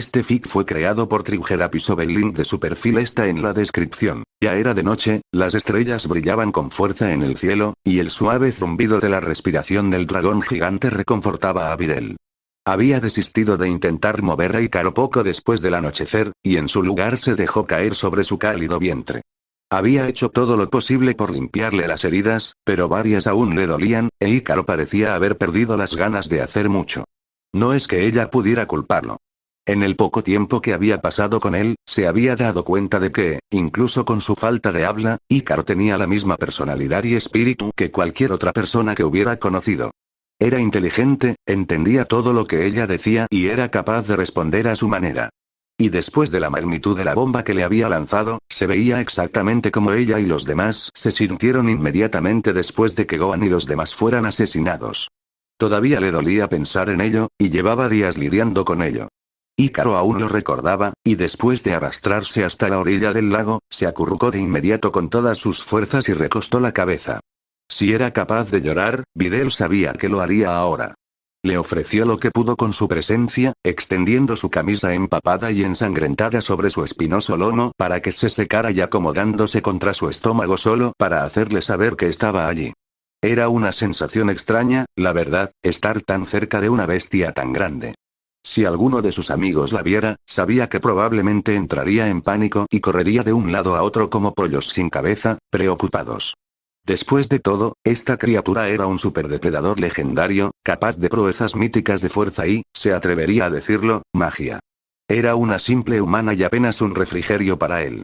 Este fic fue creado por Triceratops. El link de su perfil está en la descripción. Ya era de noche, las estrellas brillaban con fuerza en el cielo, y el suave zumbido de la respiración del dragón gigante reconfortaba a Videl. Había desistido de intentar mover a Ícaro poco después del anochecer, y en su lugar se dejó caer sobre su cálido vientre. Había hecho todo lo posible por limpiarle las heridas, pero varias aún le dolían, e Ícaro parecía haber perdido las ganas de hacer mucho. No es que ella pudiera culparlo. En el poco tiempo que había pasado con él, se había dado cuenta de que, incluso con su falta de habla, Ícaro tenía la misma personalidad y espíritu que cualquier otra persona que hubiera conocido. Era inteligente, entendía todo lo que ella decía y era capaz de responder a su manera. Y después de la magnitud de la bomba que le había lanzado, se veía exactamente como ella y los demás se sintieron inmediatamente después de que Gohan y los demás fueran asesinados. Todavía le dolía pensar en ello, y llevaba días lidiando con ello. Ícaro aún lo recordaba, y después de arrastrarse hasta la orilla del lago, se acurrucó de inmediato con todas sus fuerzas y recostó la cabeza. Si era capaz de llorar, Videl sabía que lo haría ahora. Le ofreció lo que pudo con su presencia, extendiendo su camisa empapada y ensangrentada sobre su espinoso lomo para que se secara y acomodándose contra su estómago solo para hacerle saber que estaba allí. Era una sensación extraña, la verdad, estar tan cerca de una bestia tan grande. Si alguno de sus amigos la viera, sabía que probablemente entraría en pánico y correría de un lado a otro como pollos sin cabeza, preocupados. Después de todo, esta criatura era un superdepredador legendario, capaz de proezas míticas de fuerza y, se atrevería a decirlo, magia. Era una simple humana y apenas un refrigerio para él.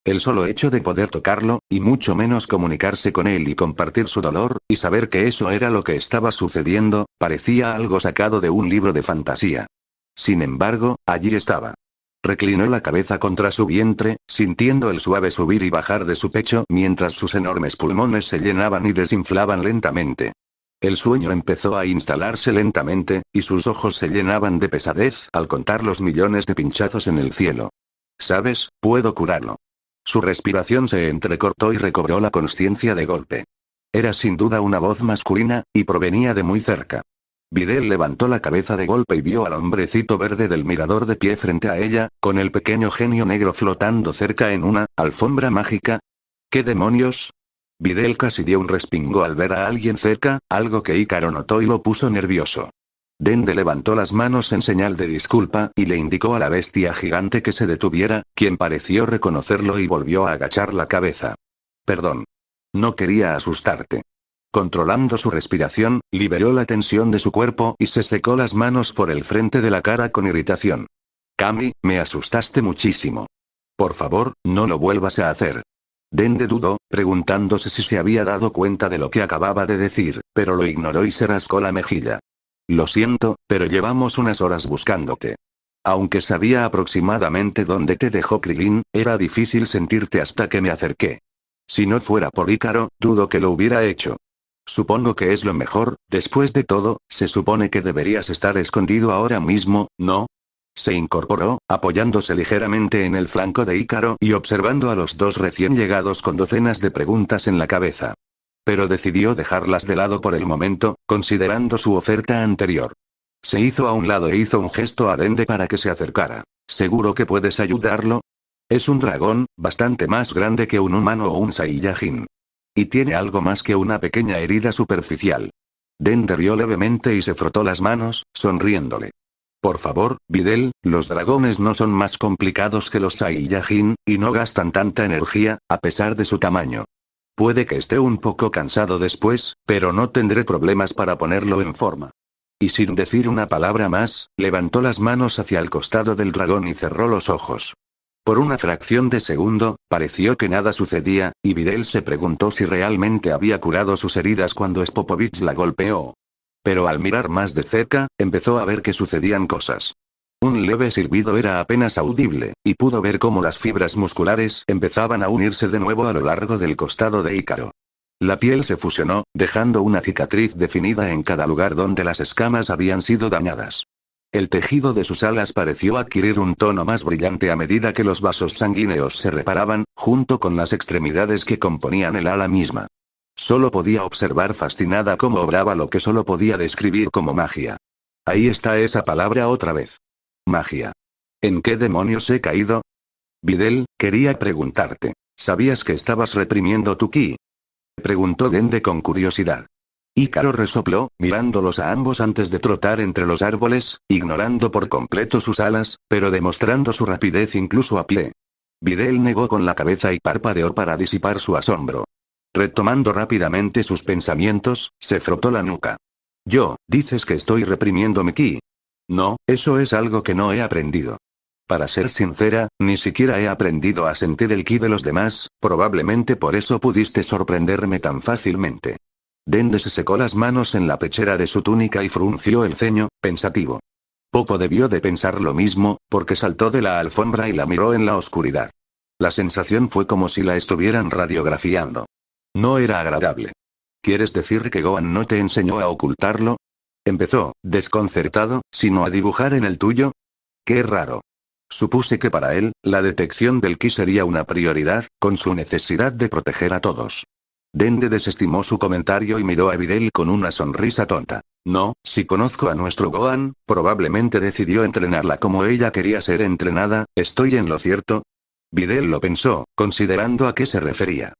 El solo hecho de poder tocarlo, y mucho menos comunicarse con él y compartir su dolor, y saber que eso era lo que estaba sucediendo, parecía algo sacado de un libro de fantasía. Sin embargo, allí estaba. Reclinó la cabeza contra su vientre, sintiendo el suave subir y bajar de su pecho mientras sus enormes pulmones se llenaban y desinflaban lentamente. El sueño empezó a instalarse lentamente, y sus ojos se llenaban de pesadez al contar los millones de pinchazos en el cielo. ¿Sabes? Puedo curarlo. Su respiración se entrecortó y recobró la consciencia de golpe. Era sin duda una voz masculina, y provenía de muy cerca. Videl levantó la cabeza de golpe y vio al hombrecito verde del mirador de pie frente a ella, con el pequeño genio negro flotando cerca en una alfombra mágica. ¿Qué demonios? Videl casi dio un respingo al ver a alguien cerca, algo que Ícaro notó y lo puso nervioso. Dende levantó las manos en señal de disculpa y le indicó a la bestia gigante que se detuviera, quien pareció reconocerlo y volvió a agachar la cabeza. Perdón. No quería asustarte. Controlando su respiración, liberó la tensión de su cuerpo y se secó las manos por el frente de la cara con irritación. Kami, me asustaste muchísimo. Por favor, no lo vuelvas a hacer. Dende dudó, preguntándose si se había dado cuenta de lo que acababa de decir, pero lo ignoró y se rascó la mejilla. Lo siento, pero llevamos unas horas buscándote. Aunque sabía aproximadamente dónde te dejó Krilin, era difícil sentirte hasta que me acerqué. Si no fuera por Ícaro, dudo que lo hubiera hecho. Supongo que es lo mejor, después de todo, se supone que deberías estar escondido ahora mismo, ¿no? Se incorporó, apoyándose ligeramente en el flanco de Ícaro y observando a los dos recién llegados con docenas de preguntas en la cabeza. Pero decidió dejarlas de lado por el momento, considerando su oferta anterior. Se hizo a un lado e hizo un gesto a Dende para que se acercara. ¿Seguro que puedes ayudarlo? Es un dragón, bastante más grande que un humano o un Saiyajin. Y tiene algo más que una pequeña herida superficial. Dende rió levemente y se frotó las manos, sonriéndole. Por favor, Videl, los dragones no son más complicados que los Saiyajin, y no gastan tanta energía, a pesar de su tamaño. Puede que esté un poco cansado después, pero no tendré problemas para ponerlo en forma. Y sin decir una palabra más, levantó las manos hacia el costado del dragón y cerró los ojos. Por una fracción de segundo, pareció que nada sucedía, y Videl se preguntó si realmente había curado sus heridas cuando Spopovich la golpeó. Pero al mirar más de cerca, empezó a ver que sucedían cosas. Un leve silbido era apenas audible, y pudo ver cómo las fibras musculares empezaban a unirse de nuevo a lo largo del costado de Ícaro. La piel se fusionó, dejando una cicatriz definida en cada lugar donde las escamas habían sido dañadas. El tejido de sus alas pareció adquirir un tono más brillante a medida que los vasos sanguíneos se reparaban, junto con las extremidades que componían el ala misma. Solo podía observar fascinada cómo obraba lo que solo podía describir como magia. Ahí está esa palabra otra vez. Magia. ¿En qué demonios he caído? Videl, quería preguntarte. ¿Sabías que estabas reprimiendo tu ki? Preguntó Dende con curiosidad. Ícaro resopló, mirándolos a ambos antes de trotar entre los árboles, ignorando por completo sus alas, pero demostrando su rapidez incluso a pie. Videl negó con la cabeza y parpadeó para disipar su asombro. Retomando rápidamente sus pensamientos, se frotó la nuca. ¿Dices que estoy reprimiendo mi ki? No, eso es algo que no he aprendido. Para ser sincera, ni siquiera he aprendido a sentir el ki de los demás, probablemente por eso pudiste sorprenderme tan fácilmente. Dende se secó las manos en la pechera de su túnica y frunció el ceño, pensativo. Popo debió de pensar lo mismo, porque saltó de la alfombra y la miró en la oscuridad. La sensación fue como si la estuvieran radiografiando. No era agradable. ¿Quieres decir que Gohan no te enseñó a ocultarlo? Empezó, desconcertado, sino a dibujar en el tuyo. Qué raro. Supuse que para él, la detección del ki sería una prioridad, con su necesidad de proteger a todos. Dende desestimó su comentario y miró a Videl con una sonrisa tonta. No, si conozco a nuestro Gohan, probablemente decidió entrenarla como ella quería ser entrenada, ¿estoy en lo cierto? Videl lo pensó, considerando a qué se refería.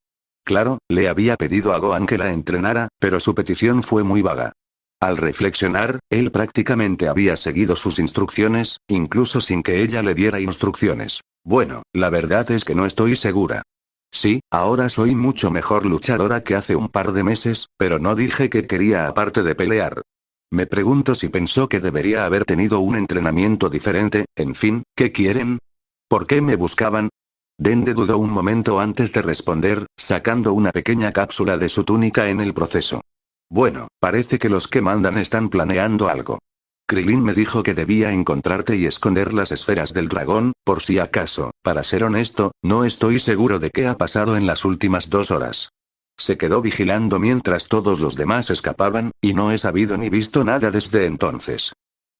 Claro, le había pedido a Gohan que la entrenara, pero su petición fue muy vaga. Al reflexionar, él prácticamente había seguido sus instrucciones, incluso sin que ella le diera instrucciones. Bueno, la verdad es que no estoy segura. Sí, ahora soy mucho mejor luchadora que hace un par de meses, pero no dije que quería aparte de pelear. Me pregunto si pensó que debería haber tenido un entrenamiento diferente, en fin, ¿qué quieren? ¿Por qué me buscaban? Dende dudó un momento antes de responder, sacando una pequeña cápsula de su túnica en el proceso. Bueno, parece que los que mandan están planeando algo. Krillin me dijo que debía encontrarte y esconder las esferas del dragón, por si acaso. Para ser honesto, no estoy seguro de qué ha pasado en las últimas 2 horas. Se quedó vigilando mientras todos los demás escapaban, y no he sabido ni visto nada desde entonces.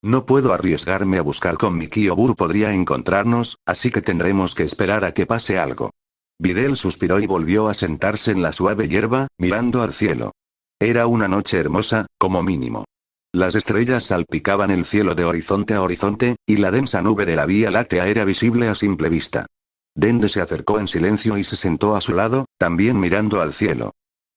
No puedo arriesgarme a buscar con mi ki o Buru podría encontrarnos, así que tendremos que esperar a que pase algo. Videl suspiró y volvió a sentarse en la suave hierba, mirando al cielo. Era una noche hermosa, como mínimo. Las estrellas salpicaban el cielo de horizonte a horizonte, y la densa nube de la Vía Láctea era visible a simple vista. Dende se acercó en silencio y se sentó a su lado, también mirando al cielo.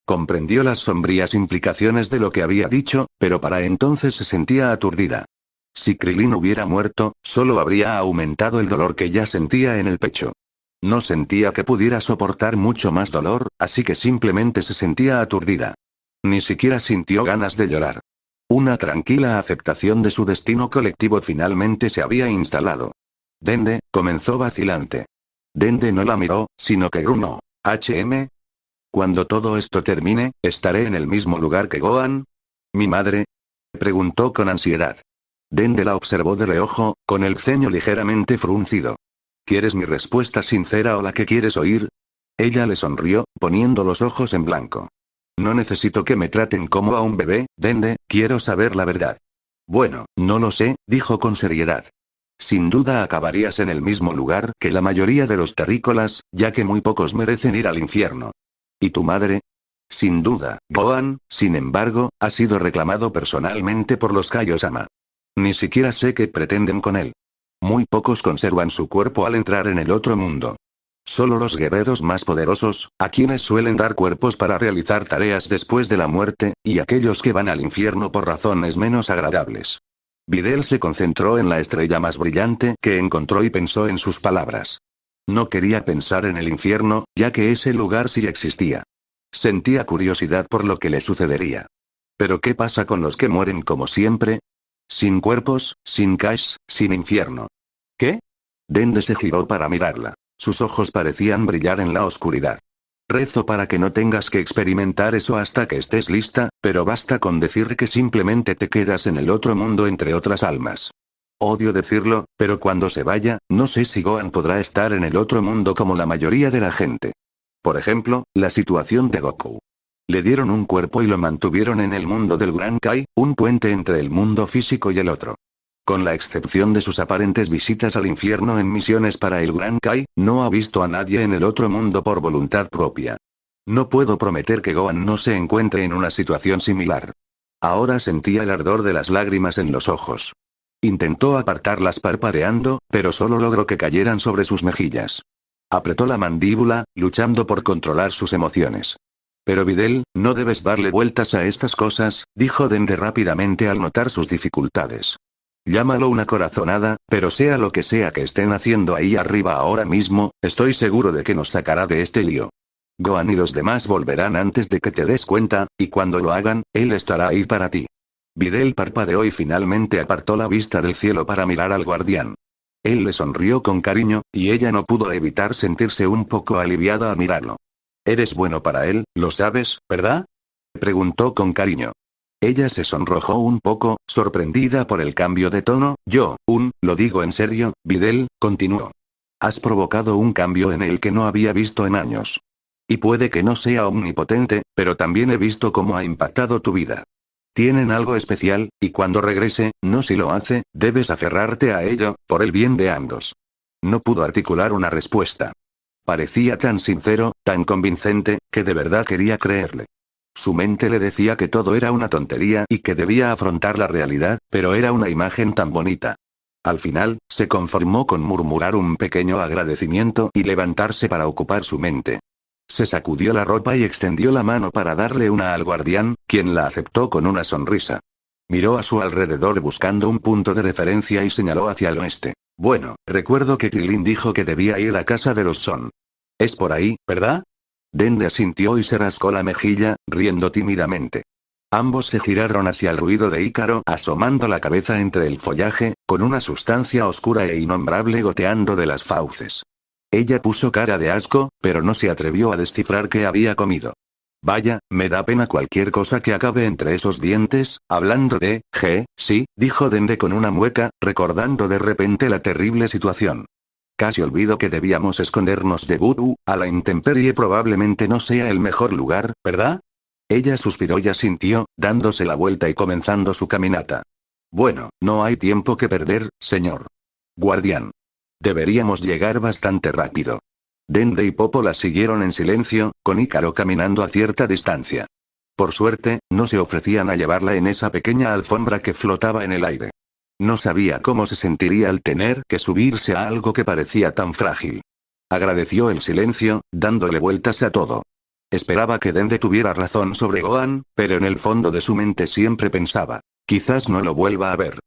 Comprendió las sombrías implicaciones de lo que había dicho, pero para entonces se sentía aturdida. Si Krillin hubiera muerto, solo habría aumentado el dolor que ya sentía en el pecho. No sentía que pudiera soportar mucho más dolor, así que simplemente se sentía aturdida. Ni siquiera sintió ganas de llorar. Una tranquila aceptación de su destino colectivo finalmente se había instalado. Dende, comenzó vacilante. Dende no la miró, sino que gruñó. ¿HM? Cuando todo esto termine, ¿estaré en el mismo lugar que Gohan? ¿Mi madre? Preguntó con ansiedad. Dende la observó de reojo, con el ceño ligeramente fruncido. ¿Quieres mi respuesta sincera o la que quieres oír? Ella le sonrió, poniendo los ojos en blanco. No necesito que me traten como a un bebé, Dende, quiero saber la verdad. Bueno, no lo sé, dijo con seriedad. Sin duda acabarías en el mismo lugar que la mayoría de los terrícolas, ya que muy pocos merecen ir al infierno. ¿Y tu madre? Sin duda, Gohan, sin embargo, ha sido reclamado personalmente por los Kaiosama. Ni siquiera sé qué pretenden con él. Muy pocos conservan su cuerpo al entrar en el otro mundo. Solo los guerreros más poderosos, a quienes suelen dar cuerpos para realizar tareas después de la muerte, y aquellos que van al infierno por razones menos agradables. Videl se concentró en la estrella más brillante que encontró y pensó en sus palabras. No quería pensar en el infierno, ya que ese lugar sí existía. Sentía curiosidad por lo que le sucedería. ¿Pero qué pasa con los que mueren como siempre? Sin cuerpos, sin Kais, sin infierno. ¿Qué? Dende se giró para mirarla. Sus ojos parecían brillar en la oscuridad. Rezo para que no tengas que experimentar eso hasta que estés lista, pero basta con decir que simplemente te quedas en el otro mundo entre otras almas. Odio decirlo, pero cuando se vaya, no sé si Gohan podrá estar en el otro mundo como la mayoría de la gente. Por ejemplo, la situación de Goku. Le dieron un cuerpo y lo mantuvieron en el mundo del Gran Kai, un puente entre el mundo físico y el otro. Con la excepción de sus aparentes visitas al infierno en misiones para el Gran Kai, no ha visto a nadie en el otro mundo por voluntad propia. No puedo prometer que Gohan no se encuentre en una situación similar. Ahora sentía el ardor de las lágrimas en los ojos. Intentó apartarlas parpadeando, pero solo logró que cayeran sobre sus mejillas. Apretó la mandíbula, luchando por controlar sus emociones. Pero Videl, no debes darle vueltas a estas cosas, dijo Dende rápidamente al notar sus dificultades. Llámalo una corazonada, pero sea lo que sea que estén haciendo ahí arriba ahora mismo, estoy seguro de que nos sacará de este lío. Gohan y los demás volverán antes de que te des cuenta, y cuando lo hagan, él estará ahí para ti. Videl parpadeó y finalmente apartó la vista del cielo para mirar al guardián. Él le sonrió con cariño, y ella no pudo evitar sentirse un poco aliviada al mirarlo. Eres bueno para él, lo sabes, ¿verdad? Preguntó con cariño. Ella se sonrojó un poco, sorprendida por el cambio de tono. Lo digo en serio, Videl, continuó. Has provocado un cambio en él que no había visto en años. Y puede que no sea omnipotente, pero también he visto cómo ha impactado tu vida. Tienen algo especial, y cuando regrese, no si lo hace, debes aferrarte a ello, por el bien de ambos. No pudo articular una respuesta. Parecía tan sincero, tan convincente, que de verdad quería creerle. Su mente le decía que todo era una tontería y que debía afrontar la realidad, pero era una imagen tan bonita. Al final, se conformó con murmurar un pequeño agradecimiento y levantarse para ocupar su mente. Se sacudió la ropa y extendió la mano para darle una al guardián, quien la aceptó con una sonrisa. Miró a su alrededor buscando un punto de referencia y señaló hacia el oeste. Bueno, recuerdo que Krillin dijo que debía ir a casa de los Son. Es por ahí, ¿verdad? Dende asintió y se rascó la mejilla, riendo tímidamente. Ambos se giraron hacia el ruido de Ícaro, asomando la cabeza entre el follaje, con una sustancia oscura e innombrable goteando de las fauces. Ella puso cara de asco, pero no se atrevió a descifrar qué había comido. Vaya, me da pena cualquier cosa que acabe entre esos dientes. Hablando de, sí, dijo Dende con una mueca, recordando de repente la terrible situación. Casi olvido que debíamos escondernos de Buu, a la intemperie probablemente no sea el mejor lugar, ¿verdad? Ella suspiró y asintió, dándose la vuelta y comenzando su caminata. Bueno, no hay tiempo que perder, señor guardián. Deberíamos llegar bastante rápido. Dende y Popo la siguieron en silencio, con Ícaro caminando a cierta distancia. Por suerte, no se ofrecían a llevarla en esa pequeña alfombra que flotaba en el aire. No sabía cómo se sentiría al tener que subirse a algo que parecía tan frágil. Agradeció el silencio, dándole vueltas a todo. Esperaba que Dende tuviera razón sobre Gohan, pero en el fondo de su mente siempre pensaba, quizás no lo vuelva a ver.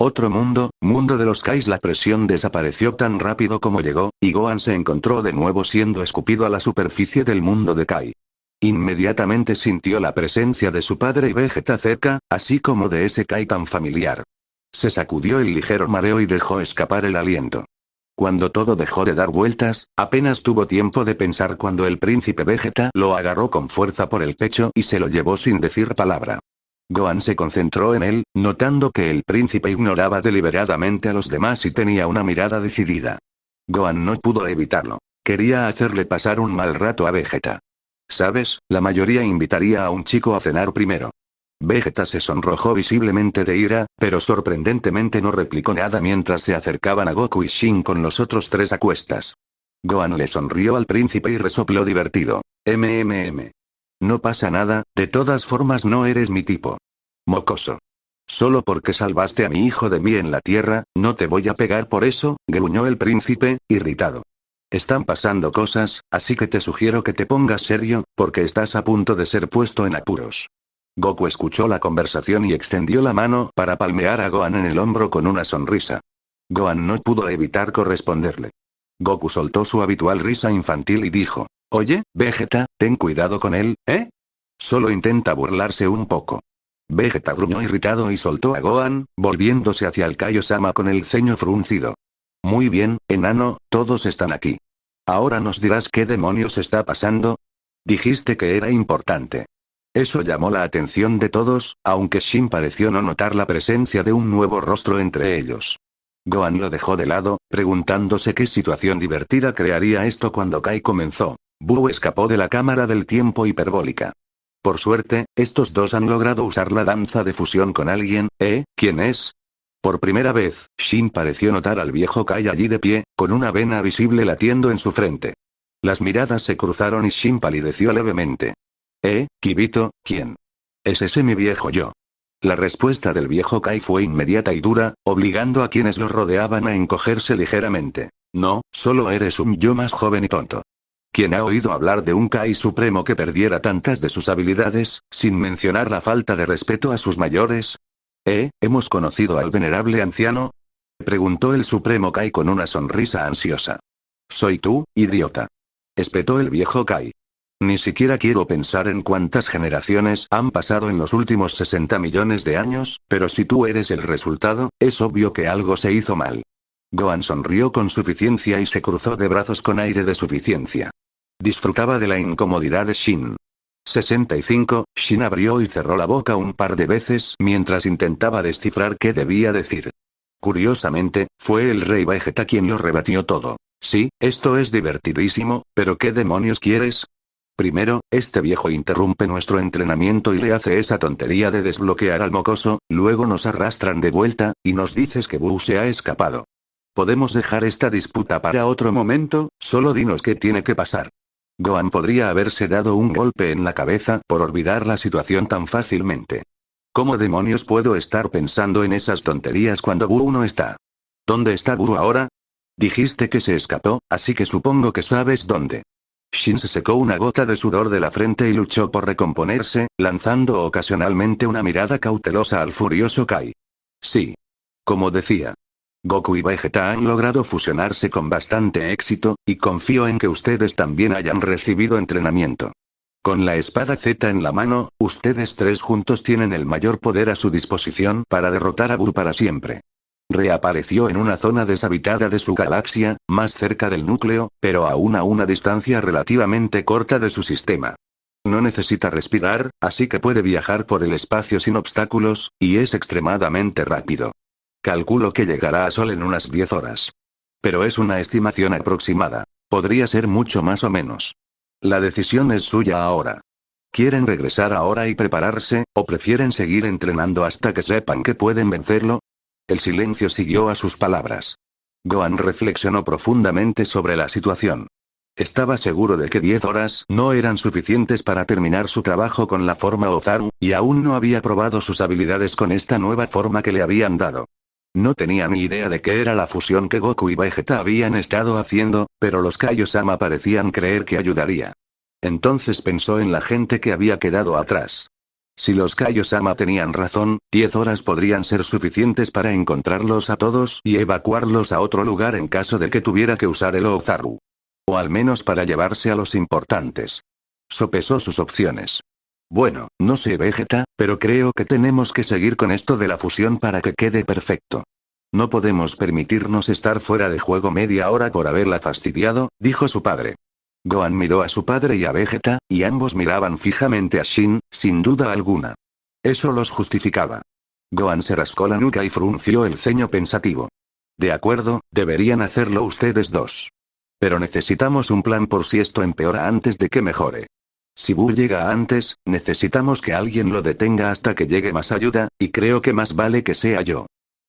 Otro mundo de los Kais. La presión desapareció tan rápido como llegó, y Gohan se encontró de nuevo siendo escupido a la superficie del mundo de Kai. Inmediatamente sintió la presencia de su padre y Vegeta cerca, así como de ese Kai tan familiar. Se sacudió el ligero mareo y dejó escapar el aliento. Cuando todo dejó de dar vueltas, apenas tuvo tiempo de pensar cuando el príncipe Vegeta lo agarró con fuerza por el pecho y se lo llevó sin decir palabra. Gohan se concentró en él, notando que el príncipe ignoraba deliberadamente a los demás y tenía una mirada decidida. Gohan no pudo evitarlo. Quería hacerle pasar un mal rato a Vegeta. ¿Sabes? La mayoría invitaría a un chico a cenar primero. Vegeta se sonrojó visiblemente de ira, pero sorprendentemente no replicó nada mientras se acercaban a Goku y Shin con los otros tres a cuestas. Gohan le sonrió al príncipe y resopló divertido. No pasa nada, de todas formas no eres mi tipo. Mocoso. Solo porque salvaste a mi hijo de mí en la tierra, no te voy a pegar por eso, gruñó el príncipe, irritado. Están pasando cosas, así que te sugiero que te pongas serio, porque estás a punto de ser puesto en apuros. Goku escuchó la conversación y extendió la mano para palmear a Gohan en el hombro con una sonrisa. Gohan no pudo evitar corresponderle. Goku soltó su habitual risa infantil y dijo, oye, Vegeta, ten cuidado con él, ¿eh? Solo intenta burlarse un poco. Vegeta gruñó irritado y soltó a Gohan, volviéndose hacia el Kaiosama con el ceño fruncido. Muy bien, enano, todos están aquí. ¿Ahora nos dirás qué demonios está pasando? Dijiste que era importante. Eso llamó la atención de todos, aunque Shin pareció no notar la presencia de un nuevo rostro entre ellos. Gohan lo dejó de lado, preguntándose qué situación divertida crearía esto cuando Kai comenzó. Buu escapó de la cámara del tiempo hiperbólica. Por suerte, estos dos han logrado usar la danza de fusión con alguien, ¿eh? ¿Quién es? Por primera vez, Shin pareció notar al viejo Kai allí de pie, con una vena visible latiendo en su frente. Las miradas se cruzaron y Shin palideció levemente. Kibito, ¿quién? ¿Es ese mi viejo yo? La respuesta del viejo Kai fue inmediata y dura, obligando a quienes lo rodeaban a encogerse ligeramente. No, solo eres un yo más joven y tonto. ¿Quién ha oído hablar de un Kai supremo que perdiera tantas de sus habilidades, sin mencionar la falta de respeto a sus mayores? ¿Hemos conocido al venerable anciano? Preguntó el supremo Kai con una sonrisa ansiosa. Soy tú, idiota. Espetó el viejo Kai. Ni siquiera quiero pensar en cuántas generaciones han pasado en los últimos 60 millones de años, pero si tú eres el resultado, es obvio que algo se hizo mal. Gohan sonrió con suficiencia y se cruzó de brazos con aire de suficiencia. Disfrutaba de la incomodidad de Shin. 65, Shin abrió y cerró la boca un par de veces mientras intentaba descifrar qué debía decir. Curiosamente, fue el rey Vegeta quien lo rebatió todo. Sí, esto es divertidísimo, pero ¿qué demonios quieres? Primero, este viejo interrumpe nuestro entrenamiento y le hace esa tontería de desbloquear al mocoso, luego nos arrastran de vuelta, y nos dices que Buu se ha escapado. ¿Podemos dejar esta disputa para otro momento? Solo dinos qué tiene que pasar. Gohan podría haberse dado un golpe en la cabeza por olvidar la situación tan fácilmente. ¿Cómo demonios puedo estar pensando en esas tonterías cuando Buu no está? ¿Dónde está Buu ahora? Dijiste que se escapó, así que supongo que sabes dónde. Shin se secó una gota de sudor de la frente y luchó por recomponerse, lanzando ocasionalmente una mirada cautelosa al furioso Kai. Sí. Como decía. Goku y Vegeta han logrado fusionarse con bastante éxito, y confío en que ustedes también hayan recibido entrenamiento. Con la espada Z en la mano, ustedes tres juntos tienen el mayor poder a su disposición para derrotar a Buu para siempre. Reapareció en una zona deshabitada de su galaxia, más cerca del núcleo, pero aún a una distancia relativamente corta de su sistema. No necesita respirar, así que puede viajar por el espacio sin obstáculos, y es extremadamente rápido. Calculo que llegará a Sol en unas 10 horas. Pero es una estimación aproximada. Podría ser mucho más o menos. La decisión es suya ahora. ¿Quieren regresar ahora y prepararse, o prefieren seguir entrenando hasta que sepan que pueden vencerlo? El silencio siguió a sus palabras. Gohan reflexionó profundamente sobre la situación. Estaba seguro de que 10 horas no eran suficientes para terminar su trabajo con la forma Ozaru, y aún no había probado sus habilidades con esta nueva forma que le habían dado. No tenía ni idea de qué era la fusión que Goku y Vegeta habían estado haciendo, pero los Kaiosama parecían creer que ayudaría. Entonces pensó en la gente que había quedado atrás. Si los Kaiosama tenían razón, 10 horas podrían ser suficientes para encontrarlos a todos y evacuarlos a otro lugar en caso de que tuviera que usar el Ozaru. O al menos para llevarse a los importantes. Sopesó sus opciones. Bueno, no sé Vegeta, pero creo que tenemos que seguir con esto de la fusión para que quede perfecto. No podemos permitirnos estar fuera de juego media hora por haberla fastidiado, dijo su padre. Gohan miró a su padre y a Vegeta, y ambos miraban fijamente a Shin, sin duda alguna. Eso los justificaba. Gohan se rascó la nuca y frunció el ceño pensativo. De acuerdo, deberían hacerlo ustedes dos. Pero necesitamos un plan por si esto empeora antes de que mejore. Si Buu llega antes, necesitamos que alguien lo detenga hasta que llegue más ayuda, y creo que más vale que sea yo.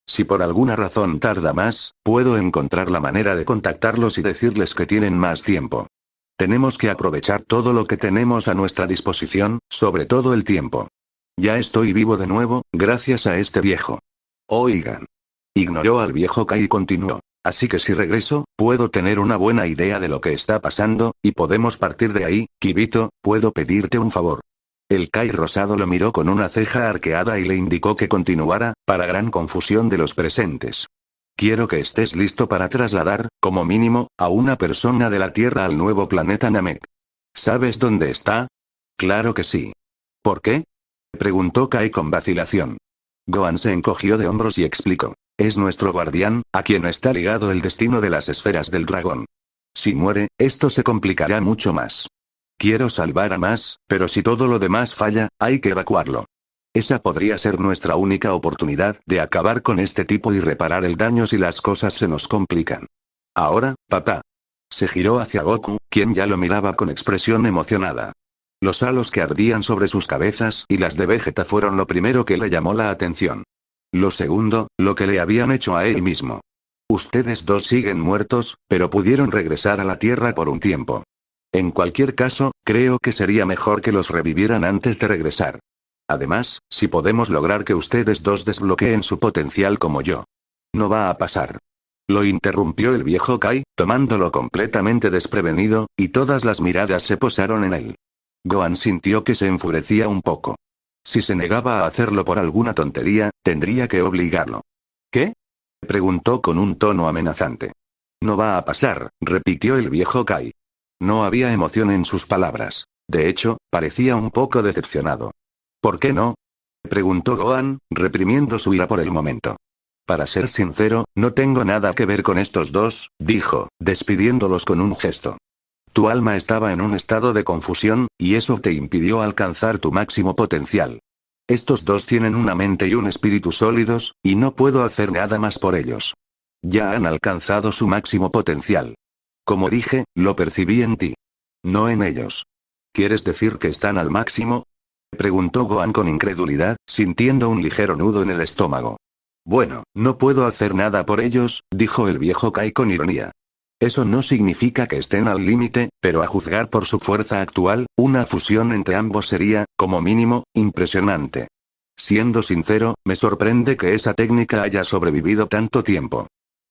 Si por alguna razón tarda más, puedo encontrar la manera de contactarlos y decirles que tienen más tiempo. Tenemos que aprovechar todo lo que tenemos a nuestra disposición, sobre todo el tiempo. Ya estoy vivo de nuevo, gracias a este viejo. Oigan. Ignoró al viejo Kai y continuó. Así que si regreso, puedo tener una buena idea de lo que está pasando, y podemos partir de ahí. Kibito, ¿puedo pedirte un favor? El Kai rosado lo miró con una ceja arqueada y le indicó que continuara, para gran confusión de los presentes. Quiero que estés listo para trasladar, como mínimo, a una persona de la Tierra al nuevo planeta Namek. ¿Sabes dónde está? Claro que sí. ¿Por qué? Preguntó Kai con vacilación. Gohan se encogió de hombros y explicó. Es nuestro guardián, a quien está ligado el destino de las esferas del dragón. Si muere, esto se complicará mucho más. Quiero salvar a más, pero si todo lo demás falla, hay que evacuarlo. Esa podría ser nuestra única oportunidad de acabar con este tipo y reparar el daño si las cosas se nos complican. Ahora, papá. Se giró hacia Goku, quien ya lo miraba con expresión emocionada. Los halos que ardían sobre sus cabezas y las de Vegeta fueron lo primero que le llamó la atención. Lo segundo, lo que le habían hecho a él mismo. Ustedes dos siguen muertos, pero pudieron regresar a la Tierra por un tiempo. En cualquier caso, creo que sería mejor que los revivieran antes de regresar. Además, si podemos lograr que ustedes dos desbloqueen su potencial como yo. No va a pasar. Lo interrumpió el viejo Kai, tomándolo completamente desprevenido, y todas las miradas se posaron en él. Gohan sintió que se enfurecía un poco. Si se negaba a hacerlo por alguna tontería, tendría que obligarlo. ¿Qué? Preguntó con un tono amenazante. No va a pasar, repitió el viejo Kai. No había emoción en sus palabras. De hecho, parecía un poco decepcionado. ¿Por qué no? Preguntó Gohan, reprimiendo su ira por el momento. Para ser sincero, no tengo nada que ver con estos dos, dijo, despidiéndolos con un gesto. Tu alma estaba en un estado de confusión, y eso te impidió alcanzar tu máximo potencial. Estos dos tienen una mente y un espíritu sólidos, y no puedo hacer nada más por ellos. Ya han alcanzado su máximo potencial. Como dije, lo percibí en ti. No en ellos. ¿Quieres decir que están al máximo? Preguntó Gohan con incredulidad, sintiendo un ligero nudo en el estómago. Bueno, no puedo hacer nada por ellos, dijo el viejo Kai con ironía. Eso no significa que estén al límite, pero a juzgar por su fuerza actual, una fusión entre ambos sería, como mínimo, impresionante. Siendo sincero, me sorprende que esa técnica haya sobrevivido tanto tiempo.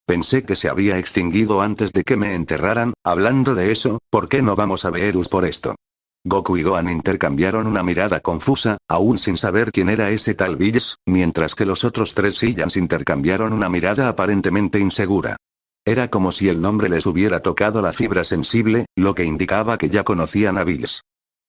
Pensé que se había extinguido antes de que me enterraran. Hablando de eso, ¿por qué no vamos a Beerus por esto? Goku y Gohan intercambiaron una mirada confusa, aún sin saber quién era ese tal Bills, mientras que los otros tres Saiyans intercambiaron una mirada aparentemente insegura. Era como si el nombre les hubiera tocado la fibra sensible, lo que indicaba que ya conocían a Bills.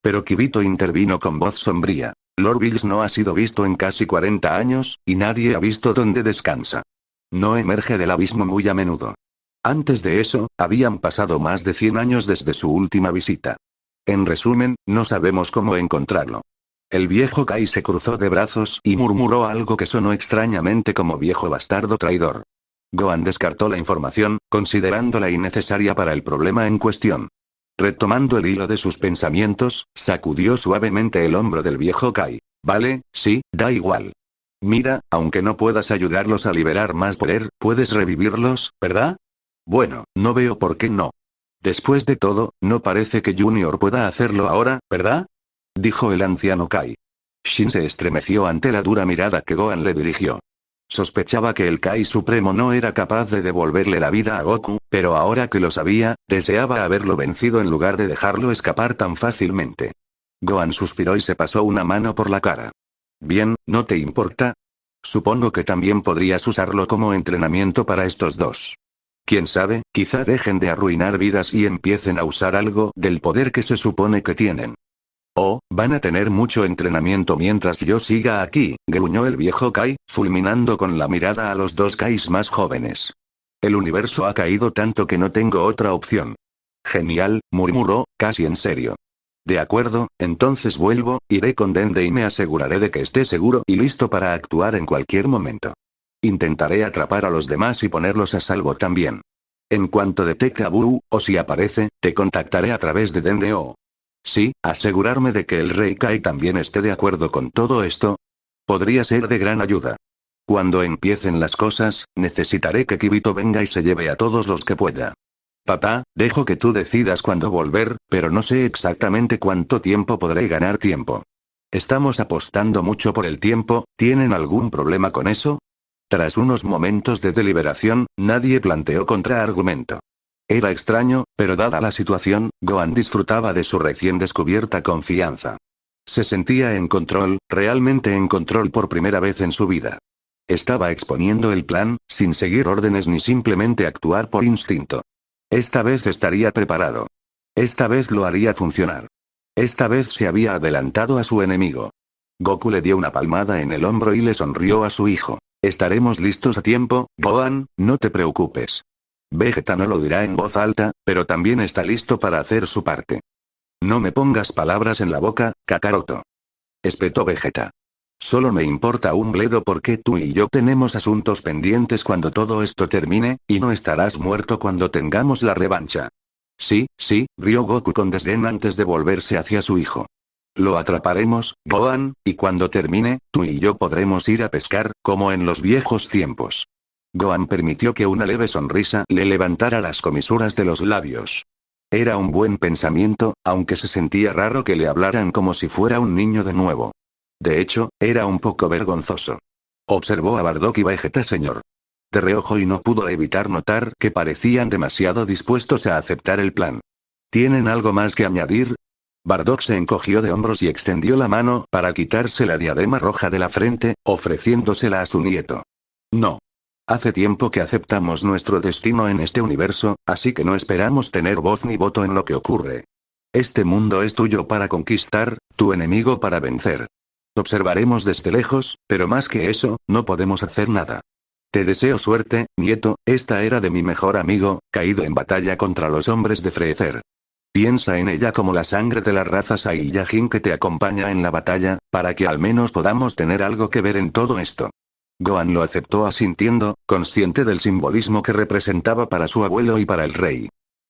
Pero Kibito intervino con voz sombría. Lord Bills no ha sido visto en casi 40 años, y nadie ha visto dónde descansa. No emerge del abismo muy a menudo. Antes de eso, habían pasado más de 100 años desde su última visita. En resumen, no sabemos cómo encontrarlo. El viejo Kai se cruzó de brazos y murmuró algo que sonó extrañamente como viejo bastardo traidor. Gohan descartó la información, considerándola innecesaria para el problema en cuestión. Retomando el hilo de sus pensamientos, sacudió suavemente el hombro del viejo Kai. Vale, sí, da igual. Mira, aunque no puedas ayudarlos a liberar más poder, puedes revivirlos, ¿verdad? Bueno, no veo por qué no. Después de todo, no parece que Junior pueda hacerlo ahora, ¿verdad? Dijo el anciano Kai. Shin se estremeció ante la dura mirada que Gohan le dirigió. Sospechaba que el Kai Supremo no era capaz de devolverle la vida a Goku, pero ahora que lo sabía, deseaba haberlo vencido en lugar de dejarlo escapar tan fácilmente. Gohan suspiró y se pasó una mano por la cara. Bien, ¿no te importa? Supongo que también podrías usarlo como entrenamiento para estos dos. Quién sabe, quizá dejen de arruinar vidas y empiecen a usar algo del poder que se supone que tienen. Oh, van a tener mucho entrenamiento mientras yo siga aquí, gruñó el viejo Kai, fulminando con la mirada a los dos Kais más jóvenes. El universo ha caído tanto que no tengo otra opción. Genial, murmuró, casi en serio. De acuerdo, entonces vuelvo, iré con Dende y me aseguraré de que esté seguro y listo para actuar en cualquier momento. Intentaré atrapar a los demás y ponerlos a salvo también. En cuanto detecte a Buu, o si aparece, te contactaré a través de Dende o... Sí, asegurarme de que el Rey Kai también esté de acuerdo con todo esto. Podría ser de gran ayuda. Cuando empiecen las cosas, necesitaré que Kibito venga y se lleve a todos los que pueda. Papá, dejo que tú decidas cuándo volver, pero no sé exactamente cuánto tiempo podré ganar tiempo. Estamos apostando mucho por el tiempo, ¿tienen algún problema con eso? Tras unos momentos de deliberación, nadie planteó contraargumento. Era extraño, pero dada la situación, Gohan disfrutaba de su recién descubierta confianza. Se sentía en control, realmente en control por primera vez en su vida. Estaba exponiendo el plan, sin seguir órdenes ni simplemente actuar por instinto. Esta vez estaría preparado. Esta vez lo haría funcionar. Esta vez se había adelantado a su enemigo. Goku le dio una palmada en el hombro y le sonrió a su hijo. Estaremos listos a tiempo, Gohan, no te preocupes. Vegeta no lo dirá en voz alta, pero también está listo para hacer su parte. No me pongas palabras en la boca, Kakaroto. Espetó Vegeta. Solo me importa un bledo porque tú y yo tenemos asuntos pendientes cuando todo esto termine, y no estarás muerto cuando tengamos la revancha. Sí, sí, rió Goku con desdén antes de volverse hacia su hijo. Lo atraparemos, Gohan, y cuando termine, tú y yo podremos ir a pescar, como en los viejos tiempos. Gohan permitió que una leve sonrisa le levantara las comisuras de los labios. Era un buen pensamiento, aunque se sentía raro que le hablaran como si fuera un niño de nuevo. De hecho, era un poco vergonzoso. Observó a Bardock y Vegeta señor de reojo y no pudo evitar notar que parecían demasiado dispuestos a aceptar el plan. ¿Tienen algo más que añadir? Bardock se encogió de hombros y extendió la mano para quitarse la diadema roja de la frente, ofreciéndosela a su nieto. No. Hace tiempo que aceptamos nuestro destino en este universo, así que no esperamos tener voz ni voto en lo que ocurre. Este mundo es tuyo para conquistar, tu enemigo para vencer. Observaremos desde lejos, pero más que eso, no podemos hacer nada. Te deseo suerte, nieto, esta era de mi mejor amigo, caído en batalla contra los hombres de Freezer. Piensa en ella como la sangre de la raza Saiyajin que te acompaña en la batalla, para que al menos podamos tener algo que ver en todo esto. Gohan lo aceptó asintiendo, consciente del simbolismo que representaba para su abuelo y para el rey.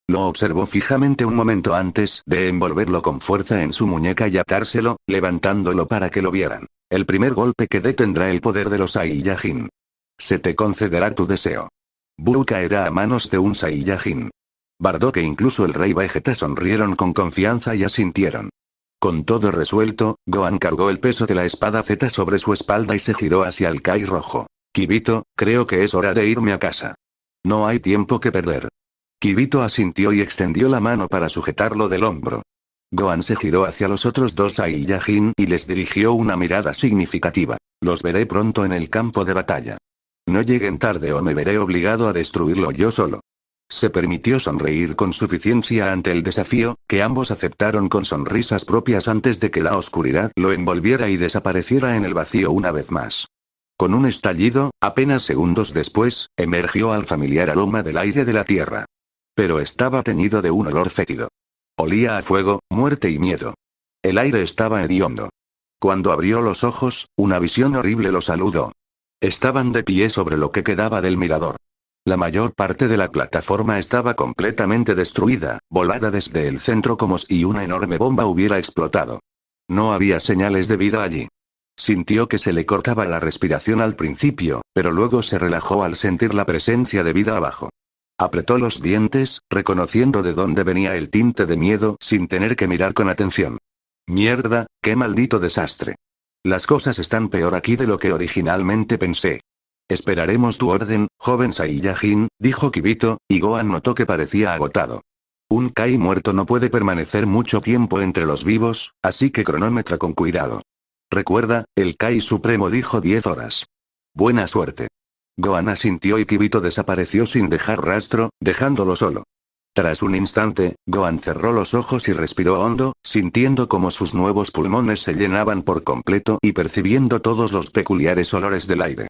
Lo observó fijamente un momento antes de envolverlo con fuerza en su muñeca y atárselo, levantándolo para que lo vieran. El primer golpe que dé tendrá el poder de los Saiyajin. Se te concederá tu deseo. Buu caerá a manos de un Saiyajin. Bardock e incluso el rey Vegeta sonrieron con confianza y asintieron. Con todo resuelto, Gohan cargó el peso de la espada Z sobre su espalda y se giró hacia el Kai rojo. Kibito, creo que es hora de irme a casa. No hay tiempo que perder. Kibito asintió y extendió la mano para sujetarlo del hombro. Gohan se giró hacia los otros dos Saiyajin y les dirigió una mirada significativa. Los veré pronto en el campo de batalla. No lleguen tarde o me veré obligado a destruirlo yo solo. Se permitió sonreír con suficiencia ante el desafío, que ambos aceptaron con sonrisas propias antes de que la oscuridad lo envolviera y desapareciera en el vacío una vez más. Con un estallido, apenas segundos después, emergió al familiar aroma del aire de la tierra. Pero estaba teñido de un olor fétido. Olía a fuego, muerte y miedo. El aire estaba hediondo. Cuando abrió los ojos, una visión horrible lo saludó. Estaban de pie sobre lo que quedaba del mirador. La mayor parte de la plataforma estaba completamente destruida, volada desde el centro como si una enorme bomba hubiera explotado. No había señales de vida allí. Sintió que se le cortaba la respiración al principio, pero luego se relajó al sentir la presencia de vida abajo. Apretó los dientes, reconociendo de dónde venía el tinte de miedo sin tener que mirar con atención. Mierda, qué maldito desastre. Las cosas están peor aquí de lo que originalmente pensé. Esperaremos tu orden, joven Saiyajin, dijo Kibito, y Gohan notó que parecía agotado. Un Kai muerto no puede permanecer mucho tiempo entre los vivos, así que cronómetra con cuidado. Recuerda, el Kai Supremo dijo 10 horas. Buena suerte. Gohan asintió y Kibito desapareció sin dejar rastro, dejándolo solo. Tras un instante, Gohan cerró los ojos y respiró hondo, sintiendo como sus nuevos pulmones se llenaban por completo y percibiendo todos los peculiares olores del aire.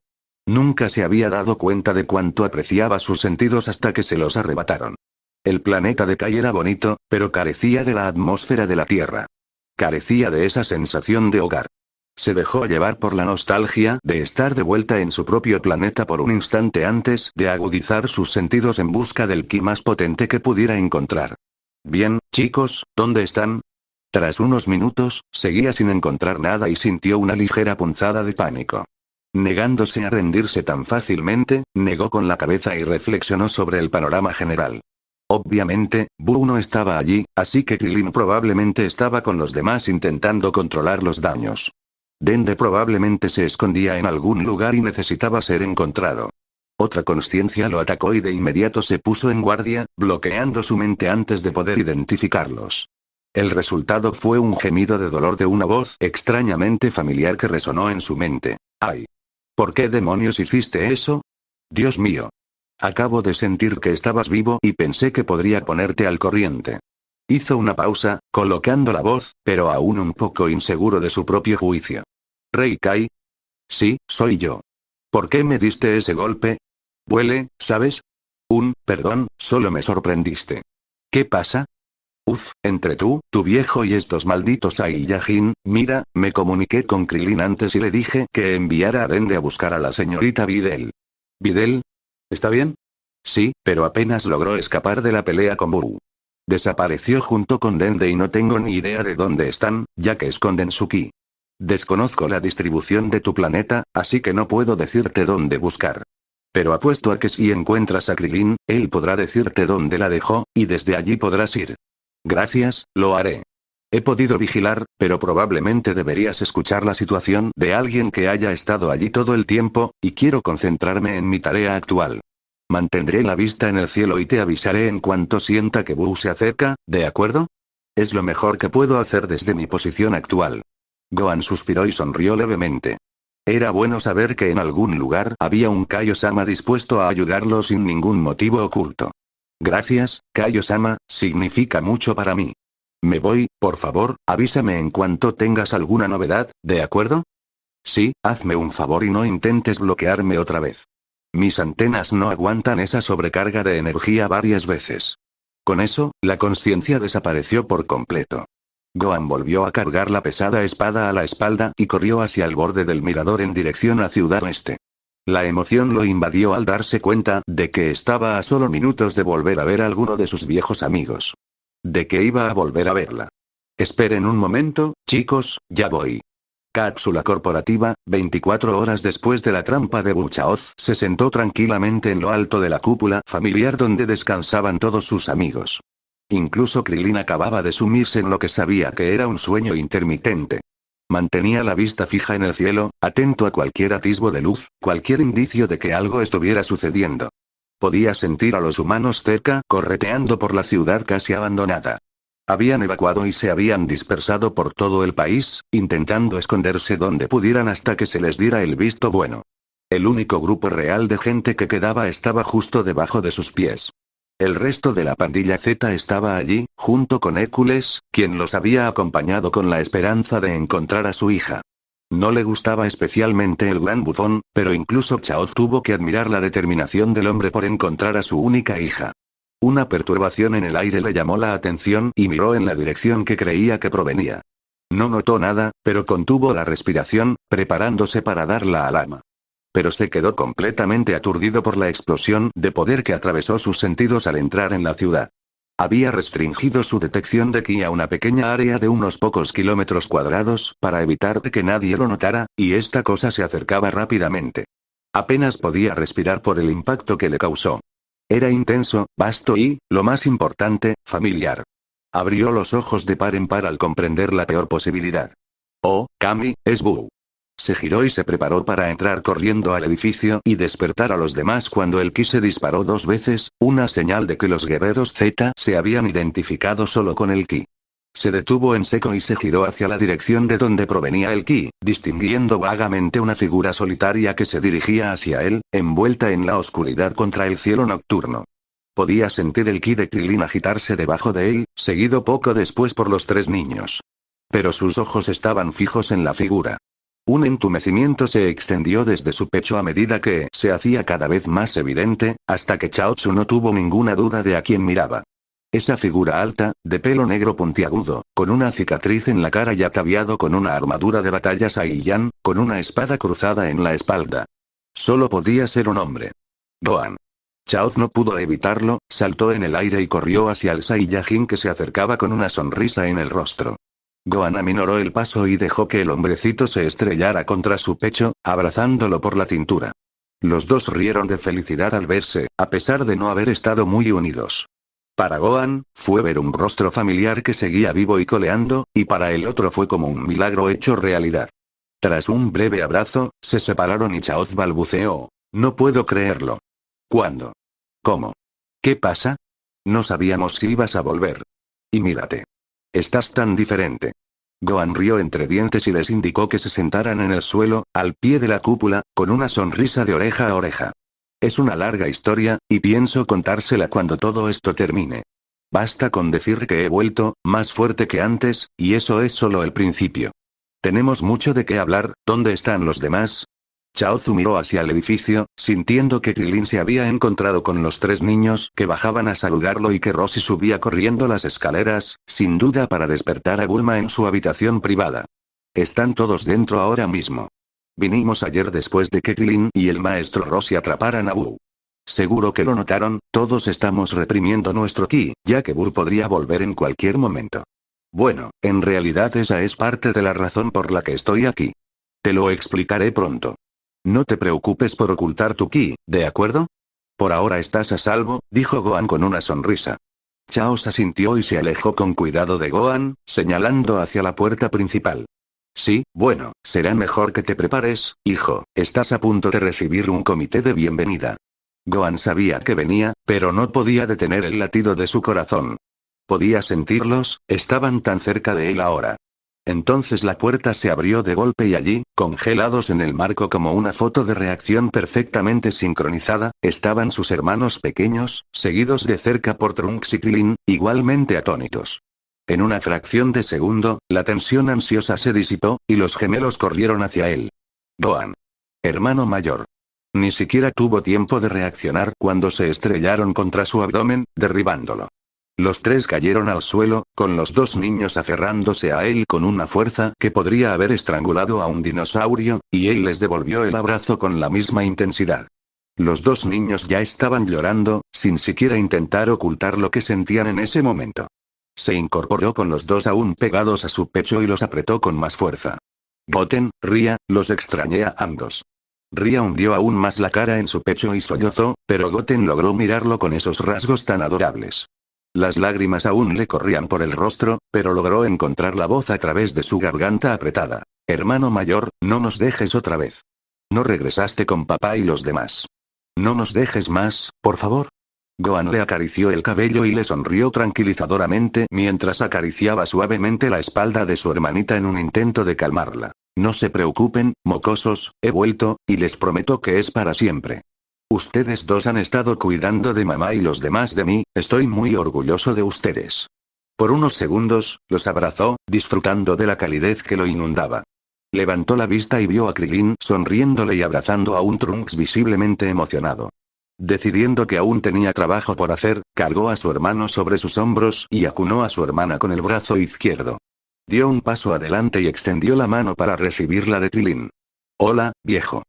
Nunca se había dado cuenta de cuánto apreciaba sus sentidos hasta que se los arrebataron. El planeta de Kai era bonito, pero carecía de la atmósfera de la Tierra. Carecía de esa sensación de hogar. Se dejó llevar por la nostalgia de estar de vuelta en su propio planeta por un instante antes de agudizar sus sentidos en busca del ki más potente que pudiera encontrar. Bien, chicos, ¿dónde están? Tras unos minutos, seguía sin encontrar nada y sintió una ligera punzada de pánico. Negándose a rendirse tan fácilmente, negó con la cabeza y reflexionó sobre el panorama general. Obviamente, Buu no estaba allí, así que Krillin probablemente estaba con los demás intentando controlar los daños. Dende probablemente se escondía en algún lugar y necesitaba ser encontrado. Otra consciencia lo atacó y de inmediato se puso en guardia, bloqueando su mente antes de poder identificarlos. El resultado fue un gemido de dolor de una voz extrañamente familiar que resonó en su mente. ¡Ay! ¿Por qué demonios hiciste eso? Dios mío. Acabo de sentir que estabas vivo y pensé que podría ponerte al corriente. Hizo una pausa, colocando la voz, pero aún un poco inseguro de su propio juicio. ¿Rey Kai? Sí, soy yo. ¿Por qué me diste ese golpe? Huele, ¿sabes? Perdón, solo me sorprendiste. ¿Qué pasa? Entre tú, tu viejo y estos malditos Saiyajin, mira, me comuniqué con Krillin antes y le dije que enviara a Dende a buscar a la señorita Videl. ¿Videl? ¿Está bien? Sí, pero apenas logró escapar de la pelea con Buu. Desapareció junto con Dende y no tengo ni idea de dónde están, ya que esconden su ki. Desconozco la distribución de tu planeta, así que no puedo decirte dónde buscar. Pero apuesto a que si encuentras a Krillin, él podrá decirte dónde la dejó, y desde allí podrás ir. Gracias, lo haré. He podido vigilar, pero probablemente deberías escuchar la situación de alguien que haya estado allí todo el tiempo, y quiero concentrarme en mi tarea actual. Mantendré la vista en el cielo y te avisaré en cuanto sienta que Boo se acerca, ¿de acuerdo? Es lo mejor que puedo hacer desde mi posición actual. Gohan suspiró y sonrió levemente. Era bueno saber que en algún lugar había un Kaio-sama dispuesto a ayudarlo sin ningún motivo oculto. Gracias, Kaio-sama, significa mucho para mí. Me voy, por favor, avísame en cuanto tengas alguna novedad, ¿de acuerdo? Sí, hazme un favor y no intentes bloquearme otra vez. Mis antenas no aguantan esa sobrecarga de energía varias veces. Con eso, la conciencia desapareció por completo. Gohan volvió a cargar la pesada espada a la espalda y corrió hacia el borde del mirador en dirección a Ciudad Oeste. La emoción lo invadió al darse cuenta de que estaba a solo minutos de volver a ver a alguno de sus viejos amigos. De que iba a volver a verla. Esperen un momento, chicos, ya voy. Cápsula corporativa, 24 horas después de la trampa de Buchaoz, se sentó tranquilamente en lo alto de la cúpula familiar donde descansaban todos sus amigos. Incluso Krilin acababa de sumirse en lo que sabía que era un sueño intermitente. Mantenía la vista fija en el cielo, atento a cualquier atisbo de luz, cualquier indicio de que algo estuviera sucediendo. Podía sentir a los humanos cerca, correteando por la ciudad casi abandonada. Habían evacuado y se habían dispersado por todo el país, intentando esconderse donde pudieran hasta que se les diera el visto bueno. El único grupo real de gente que quedaba estaba justo debajo de sus pies. El resto de la pandilla Z estaba allí, junto con Hércules, quien los había acompañado con la esperanza de encontrar a su hija. No le gustaba especialmente el gran bufón, pero incluso Chaoz tuvo que admirar la determinación del hombre por encontrar a su única hija. Una perturbación en el aire le llamó la atención y miró en la dirección que creía que provenía. No notó nada, pero contuvo la respiración, preparándose para dar la alarma. Pero se quedó completamente aturdido por la explosión de poder que atravesó sus sentidos al entrar en la ciudad. Había restringido su detección de ki a una pequeña área de unos pocos kilómetros cuadrados para evitar que nadie lo notara, y esta cosa se acercaba rápidamente. Apenas podía respirar por el impacto que le causó. Era intenso, vasto y, lo más importante, familiar. Abrió los ojos de par en par al comprender la peor posibilidad. Oh, Kami, es Boo. Se giró y se preparó para entrar corriendo al edificio y despertar a los demás cuando el ki se disparó 2 veces, una señal de que los guerreros Z se habían identificado solo con el ki. Se detuvo en seco y se giró hacia la dirección de donde provenía el ki, distinguiendo vagamente una figura solitaria que se dirigía hacia él, envuelta en la oscuridad contra el cielo nocturno. Podía sentir el ki de Krilin agitarse debajo de él, seguido poco después por los 3 niños. Pero sus ojos estaban fijos en la figura. Un entumecimiento se extendió desde su pecho a medida que se hacía cada vez más evidente, hasta que Chaozu no tuvo ninguna duda de a quién miraba. Esa figura alta, de pelo negro puntiagudo, con una cicatriz en la cara y ataviado con una armadura de batalla Saiyan, con una espada cruzada en la espalda. Solo podía ser un hombre. Gohan. Chaoz no pudo evitarlo, saltó en el aire y corrió hacia el Saiyajin que se acercaba con una sonrisa en el rostro. Gohan aminoró el paso y dejó que el hombrecito se estrellara contra su pecho, abrazándolo por la cintura. Los dos rieron de felicidad al verse, a pesar de no haber estado muy unidos. Para Gohan, fue ver un rostro familiar que seguía vivo y coleando, y para el otro fue como un milagro hecho realidad. Tras un breve abrazo, se separaron y Chaoz balbuceó: no puedo creerlo. ¿Cuándo? ¿Cómo? ¿Qué pasa? No sabíamos si ibas a volver. Y mírate. Estás tan diferente. Gohan rió entre dientes y les indicó que se sentaran en el suelo, al pie de la cúpula, con una sonrisa de oreja a oreja. Es una larga historia, y pienso contársela cuando todo esto termine. Basta con decir que he vuelto, más fuerte que antes, y eso es solo el principio. Tenemos mucho de qué hablar. ¿Dónde están los demás? Chaozu miró hacia el edificio, sintiendo que Krilin se había encontrado con los 3 niños que bajaban a saludarlo y que Roshi subía corriendo las escaleras, sin duda para despertar a Bulma en su habitación privada. Están todos dentro ahora mismo. Vinimos ayer después de que Krilin y el maestro Roshi atraparan a Boo. Seguro que lo notaron, todos estamos reprimiendo nuestro ki, ya que Boo podría volver en cualquier momento. Bueno, en realidad esa es parte de la razón por la que estoy aquí. Te lo explicaré pronto. No te preocupes por ocultar tu ki, ¿de acuerdo? Por ahora estás a salvo, dijo Gohan con una sonrisa. Chaos asintió y se alejó con cuidado de Gohan, señalando hacia la puerta principal. Sí, bueno, será mejor que te prepares, hijo, estás a punto de recibir un comité de bienvenida. Gohan sabía que venía, pero no podía detener el latido de su corazón. Podía sentirlos, estaban tan cerca de él ahora. Entonces la puerta se abrió de golpe y allí, congelados en el marco como una foto de reacción perfectamente sincronizada, estaban sus hermanos pequeños, seguidos de cerca por Trunks y Krillin, igualmente atónitos. En una fracción de segundo, la tensión ansiosa se disipó, y los gemelos corrieron hacia él. Gohan. Hermano mayor. Ni siquiera tuvo tiempo de reaccionar cuando se estrellaron contra su abdomen, derribándolo. Los tres cayeron al suelo, con los dos niños aferrándose a él con una fuerza que podría haber estrangulado a un dinosaurio, y él les devolvió el abrazo con la misma intensidad. Los dos niños ya estaban llorando, sin siquiera intentar ocultar lo que sentían en ese momento. Se incorporó con los dos aún pegados a su pecho y los apretó con más fuerza. Goten, Ría, los extrañé a ambos. Ría hundió aún más la cara en su pecho y sollozó, pero Goten logró mirarlo con esos rasgos tan adorables. Las lágrimas aún le corrían por el rostro, pero logró encontrar la voz a través de su garganta apretada. Hermano mayor, no nos dejes otra vez. No regresaste con papá y los demás. No nos dejes más, por favor. Gohan le acarició el cabello y le sonrió tranquilizadoramente mientras acariciaba suavemente la espalda de su hermanita en un intento de calmarla. No se preocupen, mocosos, he vuelto, y les prometo que es para siempre. Ustedes dos han estado cuidando de mamá y los demás de mí, estoy muy orgulloso de ustedes. Por unos segundos, los abrazó, disfrutando de la calidez que lo inundaba. Levantó la vista y vio a Krillin sonriéndole y abrazando a un Trunks visiblemente emocionado. Decidiendo que aún tenía trabajo por hacer, cargó a su hermano sobre sus hombros y acunó a su hermana con el brazo izquierdo. Dio un paso adelante y extendió la mano para recibirla de Krillin. Hola, viejo.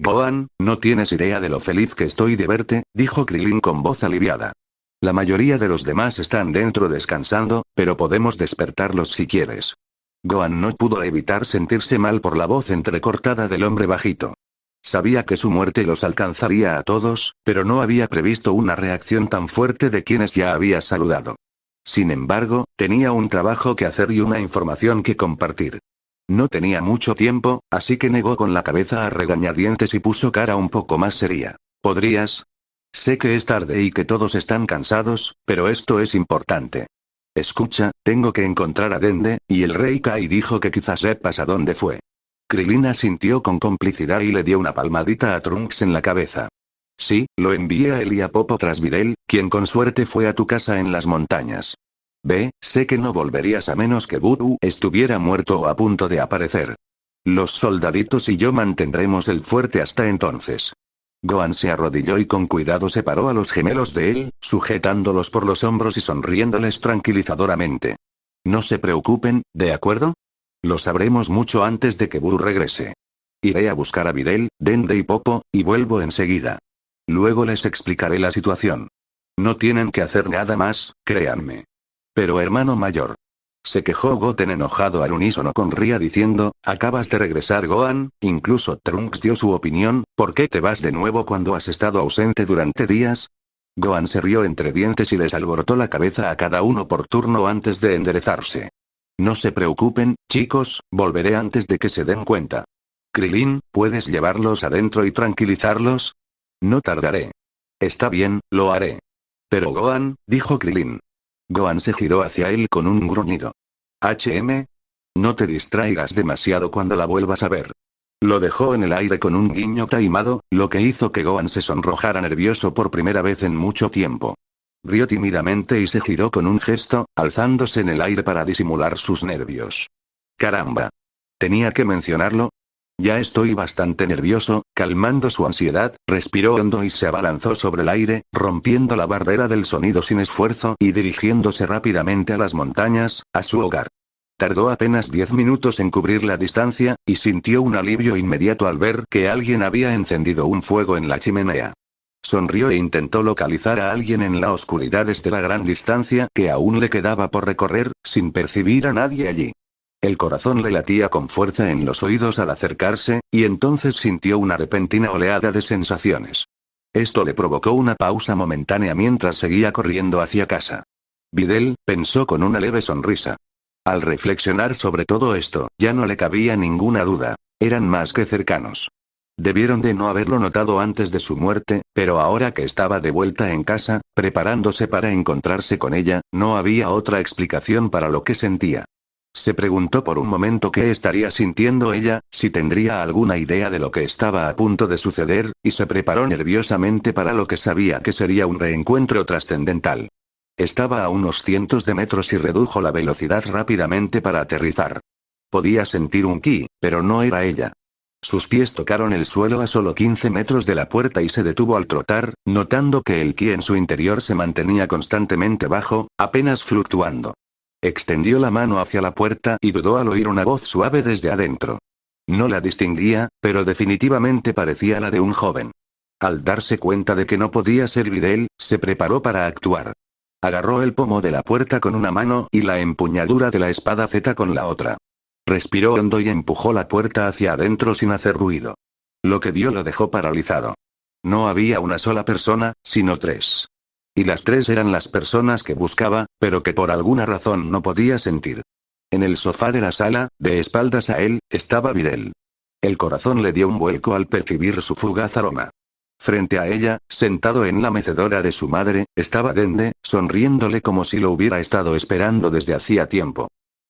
Gohan, no tienes idea de lo feliz que estoy de verte, dijo Krillin con voz aliviada. La mayoría de los demás están dentro descansando, pero podemos despertarlos si quieres. Gohan no pudo evitar sentirse mal por la voz entrecortada del hombre bajito. Sabía que su muerte los alcanzaría a todos, pero no había previsto una reacción tan fuerte de quienes ya había saludado. Sin embargo, tenía un trabajo que hacer y una información que compartir. No tenía mucho tiempo, así que negó con la cabeza a regañadientes y puso cara un poco más seria. ¿Podrías? Sé que es tarde y que todos están cansados, pero esto es importante. Escucha, tengo que encontrar a Dende, y el rey Kai dijo que quizás sepas a dónde fue. Krillin asintió con complicidad y le dio una palmadita a Trunks en la cabeza. Sí, lo envié a él y a Popo tras Videl, quien con suerte fue a tu casa en las montañas. Ve, sé que no volverías a menos que Buu estuviera muerto o a punto de aparecer. Los soldaditos y yo mantendremos el fuerte hasta entonces. Gohan se arrodilló y con cuidado separó a los gemelos de él, sujetándolos por los hombros y sonriéndoles tranquilizadoramente. No se preocupen, ¿de acuerdo? Lo sabremos mucho antes de que Buu regrese. Iré a buscar a Videl, Dende y Popo, y vuelvo enseguida. Luego les explicaré la situación. No tienen que hacer nada más, créanme. Pero hermano mayor. Se quejó Goten enojado al unísono con Ría diciendo, acabas de regresar Gohan, incluso Trunks dio su opinión, ¿por qué te vas de nuevo cuando has estado ausente durante días? Gohan se rió entre dientes y les alborotó la cabeza a cada uno por turno antes de enderezarse. No se preocupen, chicos, volveré antes de que se den cuenta. Krillin, ¿puedes llevarlos adentro y tranquilizarlos? No tardaré. Está bien, lo haré. Pero Gohan, dijo Krillin. Gohan se giró hacia él con un gruñido. No te distraigas demasiado cuando la vuelvas a ver. Lo dejó en el aire con un guiño taimado, lo que hizo que Gohan se sonrojara nervioso por primera vez en mucho tiempo. Rió tímidamente y se giró con un gesto, alzándose en el aire para disimular sus nervios. Caramba. ¿Tenía que mencionarlo? Ya estoy bastante nervioso, calmando su ansiedad, respiró hondo y se abalanzó sobre el aire, rompiendo la barrera del sonido sin esfuerzo y dirigiéndose rápidamente a las montañas, a su hogar. Tardó apenas 10 minutos en cubrir la distancia, y sintió un alivio inmediato al ver que alguien había encendido un fuego en la chimenea. Sonrió e intentó localizar a alguien en la oscuridad desde la gran distancia que aún le quedaba por recorrer, sin percibir a nadie allí. El corazón le latía con fuerza en los oídos al acercarse, y entonces sintió una repentina oleada de sensaciones. Esto le provocó una pausa momentánea mientras seguía corriendo hacia casa. Videl, pensó con una leve sonrisa. Al reflexionar sobre todo esto, ya no le cabía ninguna duda. Eran más que cercanos. Debieron de no haberlo notado antes de su muerte, pero ahora que estaba de vuelta en casa, preparándose para encontrarse con ella, no había otra explicación para lo que sentía. Se preguntó por un momento qué estaría sintiendo ella, si tendría alguna idea de lo que estaba a punto de suceder, y se preparó nerviosamente para lo que sabía que sería un reencuentro trascendental. Estaba a unos cientos de metros y redujo la velocidad rápidamente para aterrizar. Podía sentir un ki, pero no era ella. Sus pies tocaron el suelo a solo 15 metros de la puerta y se detuvo al trotar, notando que el ki en su interior se mantenía constantemente bajo, apenas fluctuando. Extendió la mano hacia la puerta y dudó al oír una voz suave desde adentro. No la distinguía, pero definitivamente parecía la de un joven. Al darse cuenta de que no podía ser Videl, se preparó para actuar. Agarró el pomo de la puerta con una mano y la empuñadura de la espada Z con la otra. Respiró hondo y empujó la puerta hacia adentro sin hacer ruido. Lo que vio lo dejó paralizado. No había una sola persona, sino tres. Y las tres eran las personas que buscaba, pero que por alguna razón no podía sentir. En el sofá de la sala, de espaldas a él, estaba Videl. El corazón le dio un vuelco al percibir su fugaz aroma. Frente a ella, sentado en la mecedora de su madre, estaba Dende, sonriéndole como si lo hubiera estado esperando desde hacía tiempo.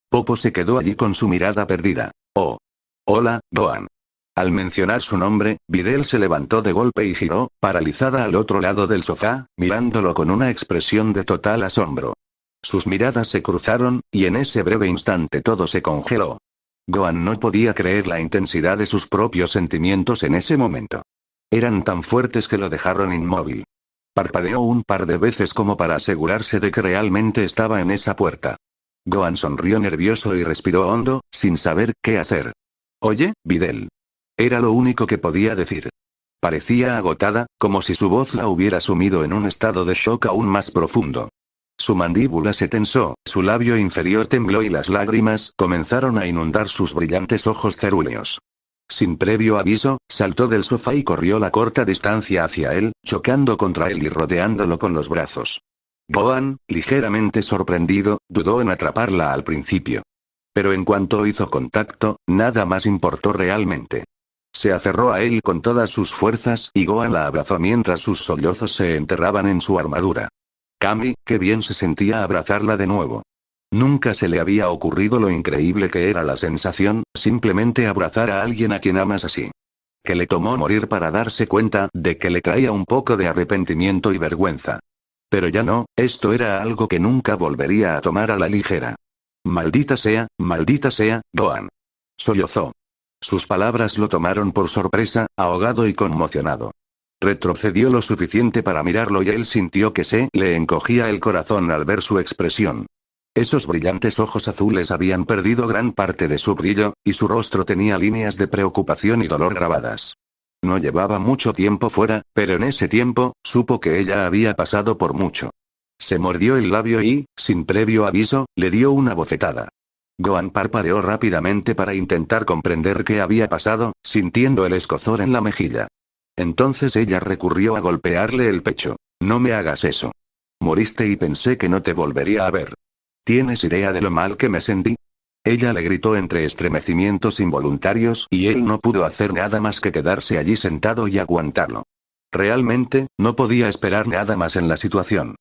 Popo se quedó allí con su mirada perdida. Oh. Hola, Gohan. Al mencionar su nombre, Videl se levantó de golpe y giró, paralizada al otro lado del sofá, mirándolo con una expresión de total asombro. Sus miradas se cruzaron, y en ese breve instante todo se congeló. Gohan no podía creer la intensidad de sus propios sentimientos en ese momento. Eran tan fuertes que lo dejaron inmóvil. Parpadeó un par de veces como para asegurarse de que realmente estaba en esa puerta. Gohan sonrió nervioso y respiró hondo, sin saber qué hacer. Oye, Videl. Era lo único que podía decir. Parecía agotada, como si su voz la hubiera sumido en un estado de shock aún más profundo. Su mandíbula se tensó, su labio inferior tembló y las lágrimas comenzaron a inundar sus brillantes ojos cerúleos. Sin previo aviso, saltó del sofá y corrió la corta distancia hacia él, chocando contra él y rodeándolo con los brazos. Gohan, ligeramente sorprendido, dudó en atraparla al principio. Pero en cuanto hizo contacto, nada más importó realmente. Se aferró a él con todas sus fuerzas y Gohan la abrazó mientras sus sollozos se enterraban en su armadura. Kami, qué bien se sentía abrazarla de nuevo. Nunca se le había ocurrido lo increíble que era la sensación, simplemente abrazar a alguien a quien amas así. Que le tomó morir para darse cuenta de que le traía un poco de arrepentimiento y vergüenza. Pero ya no, esto era algo que nunca volvería a tomar a la ligera. Maldita sea, Gohan. Sollozó. Sus palabras lo tomaron por sorpresa, ahogado y conmocionado. Retrocedió lo suficiente para mirarlo y él sintió que se le encogía el corazón al ver su expresión. Esos brillantes ojos azules habían perdido gran parte de su brillo, y su rostro tenía líneas de preocupación y dolor grabadas. No llevaba mucho tiempo fuera, pero en ese tiempo, supo que ella había pasado por mucho. Se mordió el labio y, sin previo aviso, le dio una bofetada. Gohan parpadeó rápidamente para intentar comprender qué había pasado, sintiendo el escozor en la mejilla. Entonces ella recurrió a golpearle el pecho. No me hagas eso. Moriste y pensé que no te volvería a ver. ¿Tienes idea de lo mal que me sentí? Ella le gritó entre estremecimientos involuntarios y él no pudo hacer nada más que quedarse allí sentado y aguantarlo. Realmente, no podía esperar nada más en la situación.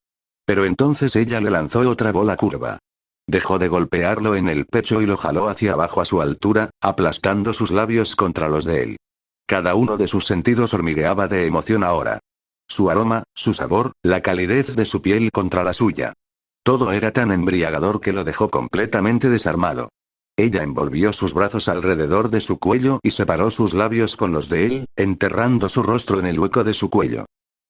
Pero entonces ella le lanzó otra bola curva. Dejó de golpearlo en el pecho y lo jaló hacia abajo a su altura, aplastando sus labios contra los de él. Cada uno de sus sentidos hormigueaba de emoción ahora. Su aroma, su sabor, la calidez de su piel contra la suya. Todo era tan embriagador que lo dejó completamente desarmado. Ella envolvió sus brazos alrededor de su cuello y separó sus labios con los de él, enterrando su rostro en el hueco de su cuello.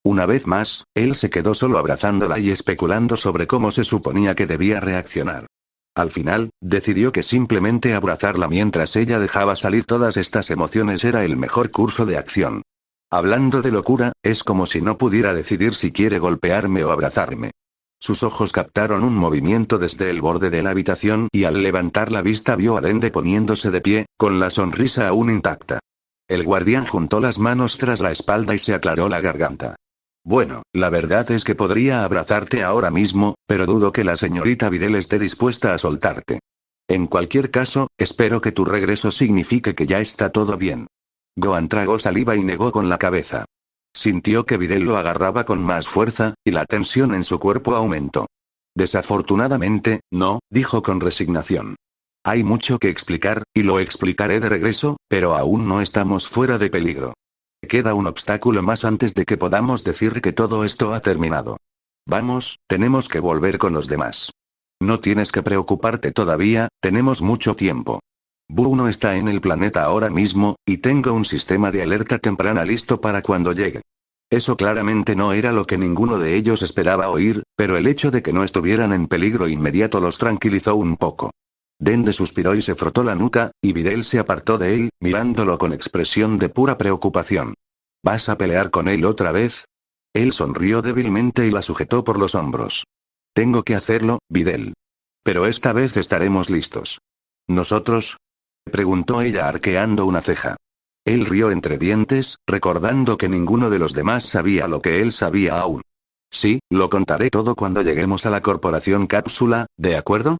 Una vez más, él se quedó solo abrazándola y especulando sobre cómo se suponía que debía reaccionar. Al final, decidió que simplemente abrazarla mientras ella dejaba salir todas estas emociones era el mejor curso de acción. Hablando de locura, es como si no pudiera decidir si quiere golpearme o abrazarme. Sus ojos captaron un movimiento desde el borde de la habitación y al levantar la vista vio a Dende poniéndose de pie, con la sonrisa aún intacta. El guardián juntó las manos tras la espalda y se aclaró la garganta. Bueno, la verdad es que podría abrazarte ahora mismo, pero dudo que la señorita Videl esté dispuesta a soltarte. En cualquier caso, espero que tu regreso signifique que ya está todo bien. Gohan tragó saliva y negó con la cabeza. Sintió que Videl lo agarraba con más fuerza, y la tensión en su cuerpo aumentó. Desafortunadamente, no, dijo con resignación. Hay mucho que explicar, y lo explicaré de regreso, pero aún no estamos fuera de peligro. Queda un obstáculo más antes de que podamos decir que todo esto ha terminado. Vamos, tenemos que volver con los demás. No tienes que preocuparte todavía, tenemos mucho tiempo. Buu no está en el planeta ahora mismo, y tengo un sistema de alerta temprana listo para cuando llegue. Eso claramente no era lo que ninguno de ellos esperaba oír, pero el hecho de que no estuvieran en peligro inmediato los tranquilizó un poco. Dende suspiró y se frotó la nuca, y Videl se apartó de él, mirándolo con expresión de pura preocupación. ¿Vas a pelear con él otra vez? Él sonrió débilmente y la sujetó por los hombros. Tengo que hacerlo, Videl. Pero esta vez estaremos listos. ¿Nosotros? Preguntó ella arqueando una ceja. Él rió entre dientes, recordando que ninguno de los demás sabía lo que él sabía aún. Sí, lo contaré todo cuando lleguemos a la corporación Cápsula, ¿de acuerdo?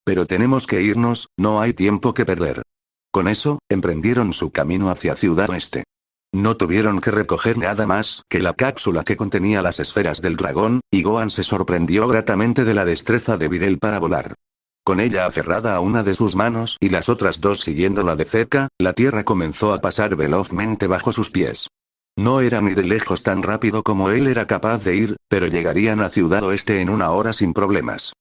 Pero tenemos que irnos, no hay tiempo que perder. Con eso, emprendieron su camino hacia Ciudad Oeste. No tuvieron que recoger nada más que la cápsula que contenía las esferas del dragón, y Gohan se sorprendió gratamente de la destreza de Videl para volar. Con ella aferrada a una de sus manos y las otras dos siguiéndola de cerca, la tierra comenzó a pasar velozmente bajo sus pies. No era ni de lejos tan rápido como él era capaz de ir, pero llegarían a Ciudad Oeste en una hora sin problemas.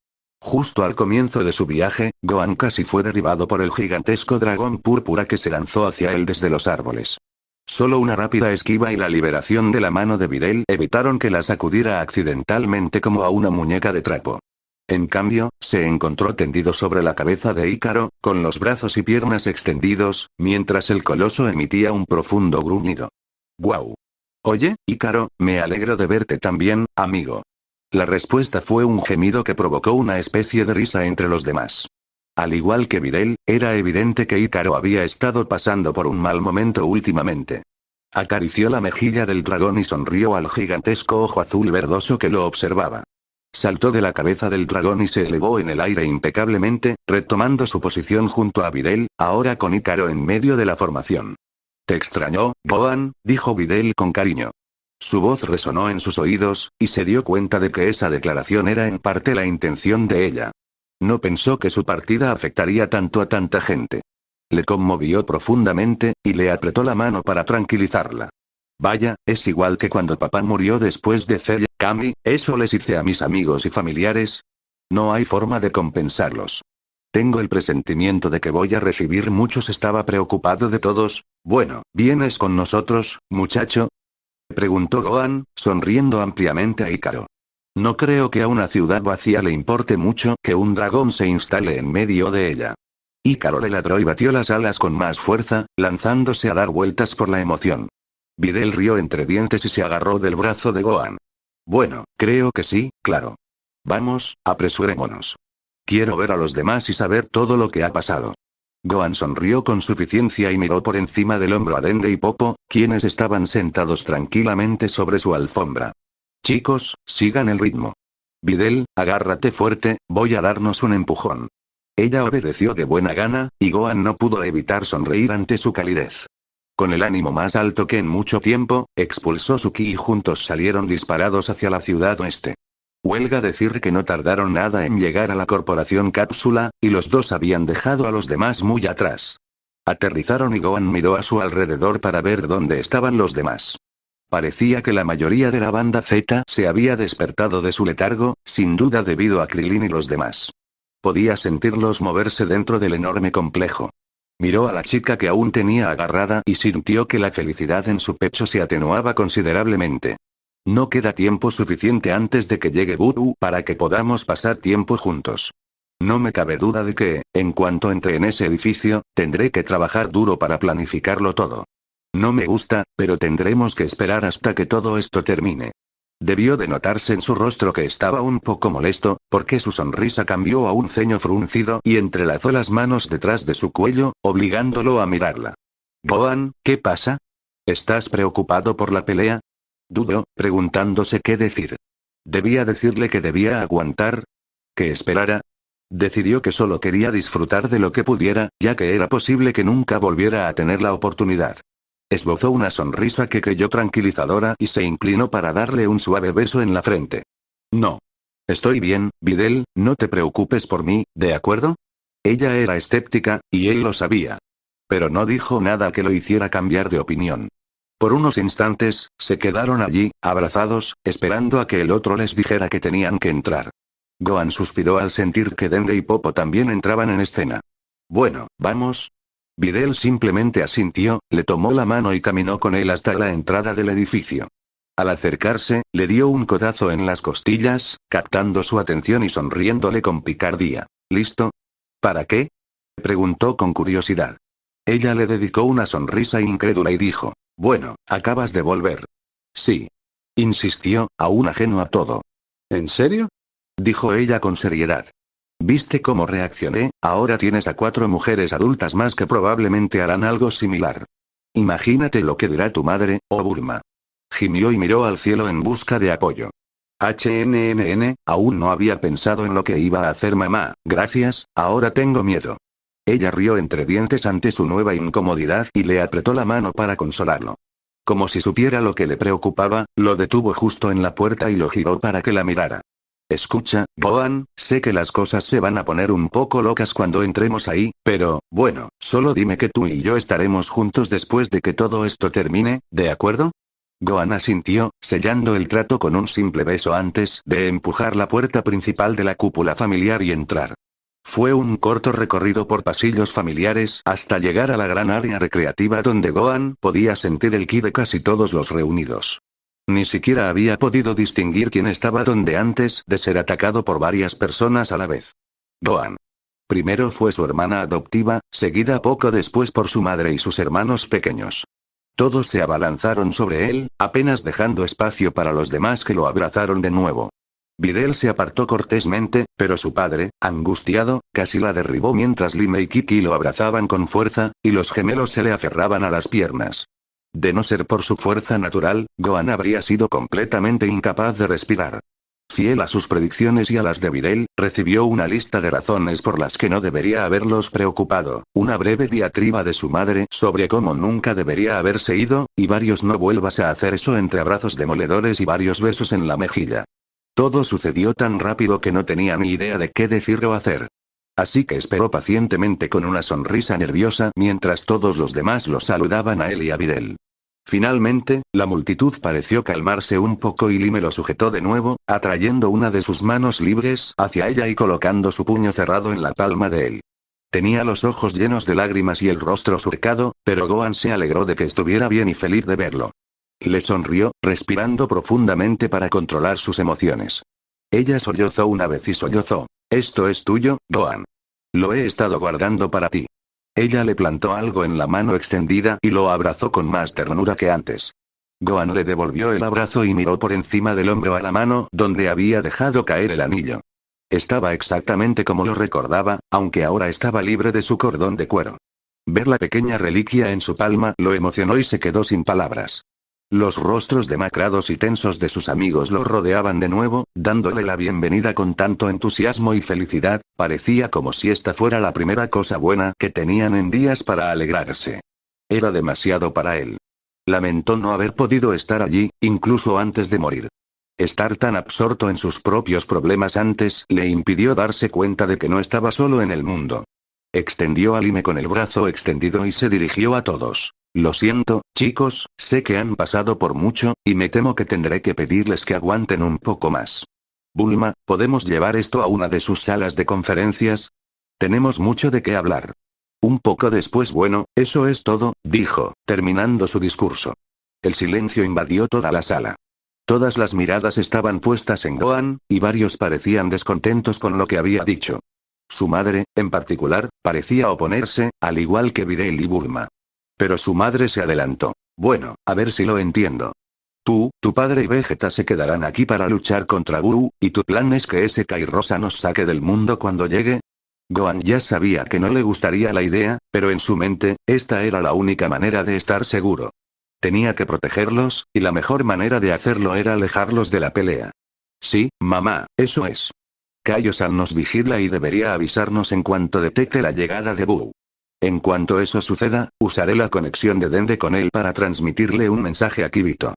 Justo al comienzo de su viaje, Gohan casi fue derribado por el gigantesco dragón púrpura que se lanzó hacia él desde los árboles. Solo una rápida esquiva y la liberación de la mano de Videl evitaron que la sacudiera accidentalmente como a una muñeca de trapo. En cambio, se encontró tendido sobre la cabeza de Ícaro, con los brazos y piernas extendidos, mientras el coloso emitía un profundo gruñido. ¡Guau! Oye, Ícaro, me alegro de verte también, amigo. La respuesta fue un gemido que provocó una especie de risa entre los demás. Al igual que Videl, era evidente que Ícaro había estado pasando por un mal momento últimamente. Acarició la mejilla del dragón y sonrió al gigantesco ojo azul verdoso que lo observaba. Saltó de la cabeza del dragón y se elevó en el aire impecablemente, retomando su posición junto a Videl, ahora con Ícaro en medio de la formación. ¿Te extrañó, Gohan?, dijo Videl con cariño. Su voz resonó en sus oídos, y se dio cuenta de que esa declaración era en parte la intención de ella. No pensó que su partida afectaría tanto a tanta gente. Le conmovió profundamente, y le apretó la mano para tranquilizarla. Vaya, es igual que cuando papá murió después de Cell, Kami, eso les hice a mis amigos y familiares. No hay forma de compensarlos. Tengo el presentimiento de que voy a recibir muchos. Estaba preocupado de todos. Bueno, ¿vienes con nosotros, muchacho?, preguntó Gohan, sonriendo ampliamente a Ícaro. No creo que a una ciudad vacía le importe mucho que un dragón se instale en medio de ella. Ícaro le ladró y batió las alas con más fuerza, lanzándose a dar vueltas por la emoción. Videl rió entre dientes y se agarró del brazo de Gohan. Bueno, creo que sí, claro. Vamos, apresurémonos. Quiero ver a los demás y saber todo lo que ha pasado. Gohan sonrió con suficiencia y miró por encima del hombro a Dende y Popo, quienes estaban sentados tranquilamente sobre su alfombra. Chicos, sigan el ritmo. Videl, agárrate fuerte, voy a darnos un empujón. Ella obedeció de buena gana, y Gohan no pudo evitar sonreír ante su calidez. Con el ánimo más alto que en mucho tiempo, expulsó su ki y juntos salieron disparados hacia la Ciudad Oeste. Huelga decir que no tardaron nada en llegar a la corporación Cápsula, y los dos habían dejado a los demás muy atrás. Aterrizaron y Gohan miró a su alrededor para ver dónde estaban los demás. Parecía que la mayoría de la banda Z se había despertado de su letargo, sin duda debido a Krillin y los demás. Podía sentirlos moverse dentro del enorme complejo. Miró a la chica que aún tenía agarrada y sintió que la felicidad en su pecho se atenuaba considerablemente. No queda tiempo suficiente antes de que llegue Buu para que podamos pasar tiempo juntos. No me cabe duda de que, en cuanto entre en ese edificio, tendré que trabajar duro para planificarlo todo. No me gusta, pero tendremos que esperar hasta que todo esto termine. Debió de notarse en su rostro que estaba un poco molesto, porque su sonrisa cambió a un ceño fruncido y entrelazó las manos detrás de su cuello, obligándolo a mirarla. Gohan, ¿qué pasa? ¿Estás preocupado por la pelea? Dudó, preguntándose qué decir. ¿Debía decirle que debía aguantar? ¿Que esperara? Decidió que solo quería disfrutar de lo que pudiera, ya que era posible que nunca volviera a tener la oportunidad. Esbozó una sonrisa que creyó tranquilizadora y se inclinó para darle un suave beso en la frente. No. Estoy bien, Videl, no te preocupes por mí, ¿de acuerdo? Ella era escéptica, y él lo sabía. Pero no dijo nada que lo hiciera cambiar de opinión. Por unos instantes, se quedaron allí, abrazados, esperando a que el otro les dijera que tenían que entrar. Gohan suspiró al sentir que Dende y Popo también entraban en escena. Bueno, ¿vamos? Videl simplemente asintió, le tomó la mano y caminó con él hasta la entrada del edificio. Al acercarse, le dio un codazo en las costillas, captando su atención y sonriéndole con picardía. ¿Listo? ¿Para qué? Preguntó con curiosidad. Ella le dedicó una sonrisa incrédula y dijo, bueno, acabas de volver. Sí. Insistió, aún ajeno a todo. ¿En serio? Dijo ella con seriedad. ¿Viste cómo reaccioné? Ahora tienes a 4 mujeres adultas más que probablemente harán algo similar. Imagínate lo que dirá tu madre, oh Bulma. Gimió y miró al cielo en busca de apoyo. Aún no había pensado en lo que iba a hacer mamá, gracias, ahora tengo miedo. Ella rió entre dientes ante su nueva incomodidad y le apretó la mano para consolarlo. Como si supiera lo que le preocupaba, lo detuvo justo en la puerta y lo giró para que la mirara. Escucha, Gohan, sé que las cosas se van a poner un poco locas cuando entremos ahí, pero, bueno, solo dime que tú y yo estaremos juntos después de que todo esto termine, ¿de acuerdo? Gohan asintió, sellando el trato con un simple beso antes de empujar la puerta principal de la cúpula familiar y entrar. Fue un corto recorrido por pasillos familiares hasta llegar a la gran área recreativa donde Gohan podía sentir el ki de casi todos los reunidos. Ni siquiera había podido distinguir quién estaba donde antes de ser atacado por varias personas a la vez. Gohan. Primero fue su hermana adoptiva, seguida poco después por su madre y sus hermanos pequeños. Todos se abalanzaron sobre él, apenas dejando espacio para los demás que lo abrazaron de nuevo. Videl se apartó cortésmente, pero su padre, angustiado, casi la derribó mientras Lime y Kiki lo abrazaban con fuerza, y los gemelos se le aferraban a las piernas. De no ser por su fuerza natural, Gohan habría sido completamente incapaz de respirar. Fiel a sus predicciones y a las de Videl, recibió una lista de razones por las que no debería haberlos preocupado, una breve diatriba de su madre sobre cómo nunca debería haberse ido, y varios no vuelvas a hacer eso entre abrazos demoledores y varios besos en la mejilla. Todo sucedió tan rápido que no tenía ni idea de qué decir o hacer. Así que esperó pacientemente con una sonrisa nerviosa mientras todos los demás lo saludaban a él y a Videl. Finalmente, la multitud pareció calmarse un poco y Lime lo sujetó de nuevo, atrayendo una de sus manos libres hacia ella y colocando su puño cerrado en la palma de él. Tenía los ojos llenos de lágrimas y el rostro surcado, pero Gohan se alegró de que estuviera bien y feliz de verlo. Le sonrió, respirando profundamente para controlar sus emociones. Ella sollozó una vez y sollozó. Esto es tuyo, Gohan. Lo he estado guardando para ti. Ella le plantó algo en la mano extendida y lo abrazó con más ternura que antes. Gohan le devolvió el abrazo y miró por encima del hombro a la mano donde había dejado caer el anillo. Estaba exactamente como lo recordaba, aunque ahora estaba libre de su cordón de cuero. Ver la pequeña reliquia en su palma lo emocionó y se quedó sin palabras. Los rostros demacrados y tensos de sus amigos lo rodeaban de nuevo, dándole la bienvenida con tanto entusiasmo y felicidad, parecía como si esta fuera la primera cosa buena que tenían en días para alegrarse. Era demasiado para él. Lamentó no haber podido estar allí, incluso antes de morir. Estar tan absorto en sus propios problemas antes le impidió darse cuenta de que no estaba solo en el mundo. Extendió a Lime con el brazo extendido y se dirigió a todos. Lo siento, chicos, sé que han pasado por mucho, y me temo que tendré que pedirles que aguanten un poco más. Bulma, ¿podemos llevar esto a una de sus salas de conferencias? Tenemos mucho de qué hablar. Un poco después, bueno, eso es todo, dijo, terminando su discurso. El silencio invadió toda la sala. Todas las miradas estaban puestas en Gohan, y varios parecían descontentos con lo que había dicho. Su madre, en particular, parecía oponerse, al igual que Videl y Bulma. Pero su madre se adelantó. Bueno, a ver si lo entiendo. Tú, tu padre y Vegeta se quedarán aquí para luchar contra Buu, ¿y tu plan es que ese Kai Rosa nos saque del mundo cuando llegue? Gohan ya sabía que no le gustaría la idea, pero en su mente, esta era la única manera de estar seguro. Tenía que protegerlos, y la mejor manera de hacerlo era alejarlos de la pelea. Sí, mamá, eso es. Kaio-san nos vigila y debería avisarnos en cuanto detecte la llegada de Buu. En cuanto eso suceda, usaré la conexión de Dende con él para transmitirle un mensaje a Kibito.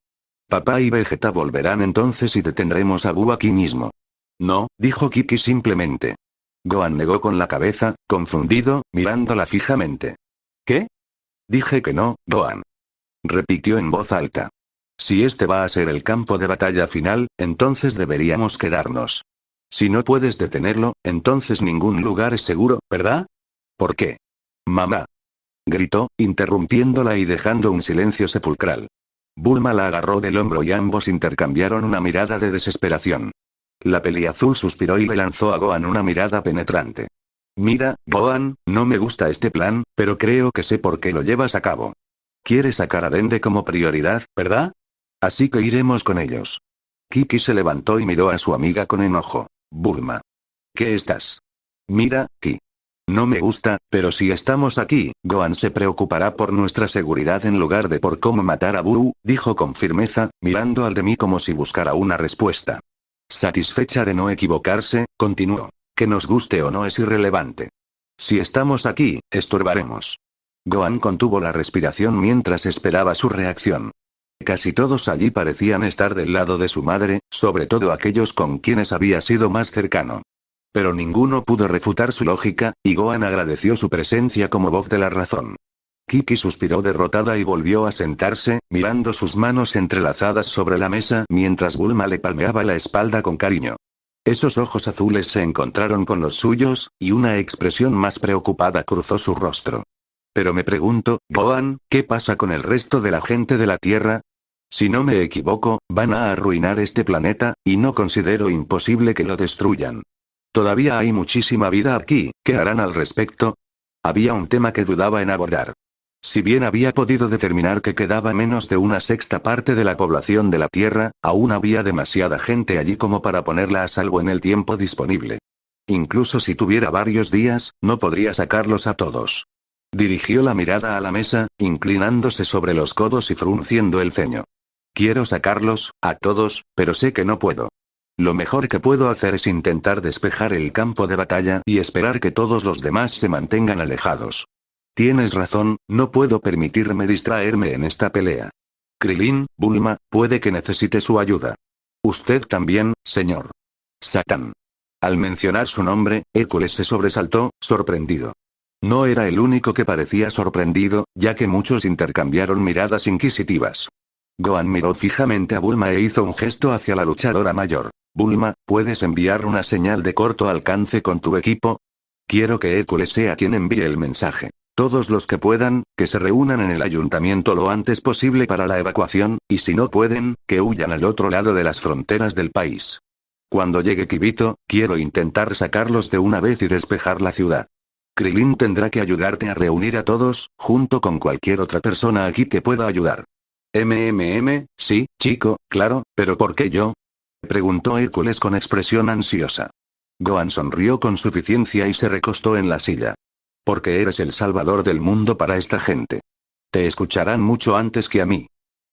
Papá y Vegeta volverán entonces y detendremos a Buu aquí mismo. No, dijo Kiki simplemente. Gohan negó con la cabeza, confundido, mirándola fijamente. ¿Qué? Dije que no, Gohan. Repitió en voz alta. Si este va a ser el campo de batalla final, entonces deberíamos quedarnos. Si no puedes detenerlo, entonces ningún lugar es seguro, ¿verdad? ¿Por qué? Mamá. Gritó, interrumpiéndola y dejando un silencio sepulcral. Bulma la agarró del hombro y ambos intercambiaron una mirada de desesperación. La peliazul suspiró y le lanzó a Gohan una mirada penetrante. Mira, Gohan, no me gusta este plan, pero creo que sé por qué lo llevas a cabo. Quieres sacar a Dende como prioridad, ¿verdad? Así que iremos con ellos. Kiki se levantó y miró a su amiga con enojo. Bulma. ¿Qué estás? Mira, Ki. No me gusta, pero si estamos aquí, Gohan se preocupará por nuestra seguridad en lugar de por cómo matar a Buu, dijo con firmeza, mirando al de mí como si buscara una respuesta. Satisfecha de no equivocarse, continuó. Que nos guste o no es irrelevante. Si estamos aquí, estorbaremos. Gohan contuvo la respiración mientras esperaba su reacción. Casi todos allí parecían estar del lado de su madre, sobre todo aquellos con quienes había sido más cercano. Pero ninguno pudo refutar su lógica, y Gohan agradeció su presencia como voz de la razón. Kiki suspiró derrotada y volvió a sentarse, mirando sus manos entrelazadas sobre la mesa mientras Bulma le palmeaba la espalda con cariño. Esos ojos azules se encontraron con los suyos, y una expresión más preocupada cruzó su rostro. Pero me pregunto, Gohan, ¿qué pasa con el resto de la gente de la Tierra? Si no me equivoco, van a arruinar este planeta, y no considero imposible que lo destruyan. Todavía hay muchísima vida aquí, ¿qué harán al respecto? Había un tema que dudaba en abordar. Si bien había podido determinar que quedaba menos de una sexta parte de la población de la Tierra, aún había demasiada gente allí como para ponerla a salvo en el tiempo disponible. Incluso si tuviera varios días, no podría sacarlos a todos. Dirigió la mirada a la mesa, inclinándose sobre los codos y frunciendo el ceño. Quiero sacarlos, a todos, pero sé que no puedo. Lo mejor que puedo hacer es intentar despejar el campo de batalla y esperar que todos los demás se mantengan alejados. Tienes razón, no puedo permitirme distraerme en esta pelea. Krilin, Bulma, puede que necesite su ayuda. Usted también, señor. Satán. Al mencionar su nombre, Hércules se sobresaltó, sorprendido. No era el único que parecía sorprendido, ya que muchos intercambiaron miradas inquisitivas. Gohan miró fijamente a Bulma e hizo un gesto hacia la luchadora mayor. Bulma, ¿puedes enviar una señal de corto alcance con tu equipo? Quiero que Hércules sea quien envíe el mensaje. Todos los que puedan, que se reúnan en el ayuntamiento lo antes posible para la evacuación, y si no pueden, que huyan al otro lado de las fronteras del país. Cuando llegue Kibito, quiero intentar sacarlos de una vez y despejar la ciudad. Krilin tendrá que ayudarte a reunir a todos, junto con cualquier otra persona aquí que pueda ayudar. Sí, chico, claro, pero ¿por qué yo? Preguntó Hércules con expresión ansiosa. Gohan sonrió con suficiencia y se recostó en la silla. Porque eres el salvador del mundo para esta gente. Te escucharán mucho antes que a mí.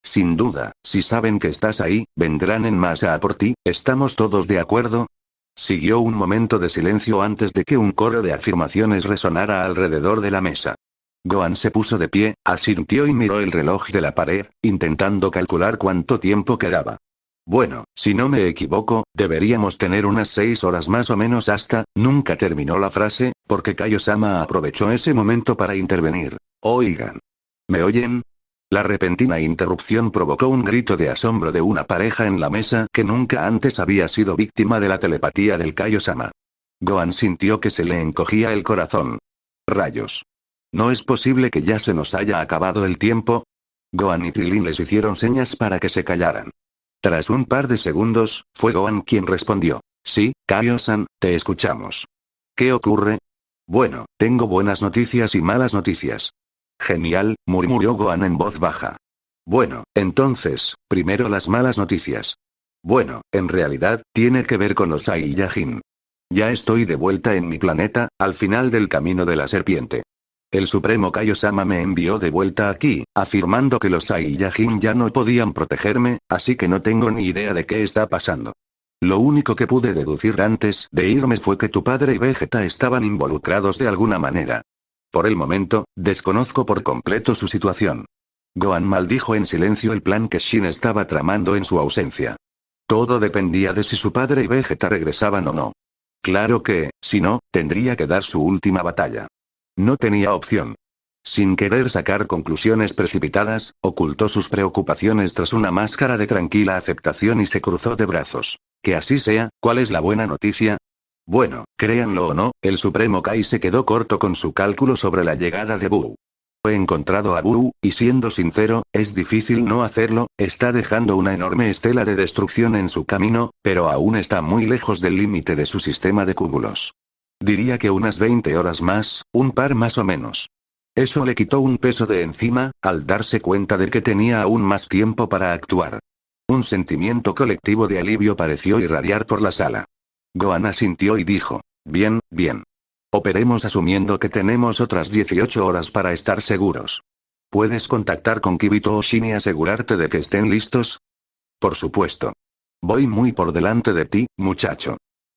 Sin duda, si saben que estás ahí, vendrán en masa a por ti, ¿estamos todos de acuerdo? Siguió un momento de silencio antes de que un coro de afirmaciones resonara alrededor de la mesa. Gohan se puso de pie, asintió y miró el reloj de la pared, intentando calcular cuánto tiempo quedaba. Bueno, si no me equivoco, deberíamos tener unas 6 horas más o menos hasta, nunca terminó la frase, porque Kaio-sama aprovechó ese momento para intervenir. Oigan. ¿Me oyen? La repentina interrupción provocó un grito de asombro de una pareja en la mesa que nunca antes había sido víctima de la telepatía del Kaio-sama. Gohan sintió que se le encogía el corazón. Rayos. ¿No es posible que ya se nos haya acabado el tiempo? Gohan y Krilin les hicieron señas para que se callaran. Tras un par de segundos, fue Gohan quien respondió. Sí, Kaio-san, te escuchamos. ¿Qué ocurre? Bueno, tengo buenas noticias y malas noticias. Genial, murmuró Gohan en voz baja. Bueno, entonces, primero las malas noticias. Bueno, en realidad, tiene que ver con los Saiyajin. Ya estoy de vuelta en mi planeta, al final del camino de la serpiente. El Supremo Kaiosama me envió de vuelta aquí, afirmando que los Saiyajin ya no podían protegerme, así que no tengo ni idea de qué está pasando. Lo único que pude deducir antes de irme fue que tu padre y Vegeta estaban involucrados de alguna manera. Por el momento, desconozco por completo su situación. Gohan maldijo en silencio el plan que Shin estaba tramando en su ausencia. Todo dependía de si su padre y Vegeta regresaban o no. Claro que, si no, tendría que dar su última batalla. No tenía opción. Sin querer sacar conclusiones precipitadas, ocultó sus preocupaciones tras una máscara de tranquila aceptación y se cruzó de brazos. Que así sea, ¿cuál es la buena noticia? Bueno, créanlo o no, el Supremo Kai se quedó corto con su cálculo sobre la llegada de Buu. He encontrado a Buu, y siendo sincero, es difícil no hacerlo, está dejando una enorme estela de destrucción en su camino, pero aún está muy lejos del límite de su sistema de cúmulos. Diría que unas 20 horas más, un par más o menos. Eso le quitó un peso de encima, al darse cuenta de que tenía aún más tiempo para actuar. Un sentimiento colectivo de alivio pareció irradiar por la sala. Gohan asintió y dijo, bien, bien. Operemos asumiendo que tenemos otras 18 horas para estar seguros. ¿Puedes contactar con Kibito o Shin y asegurarte de que estén listos? Por supuesto. Voy muy por delante de ti, muchacho.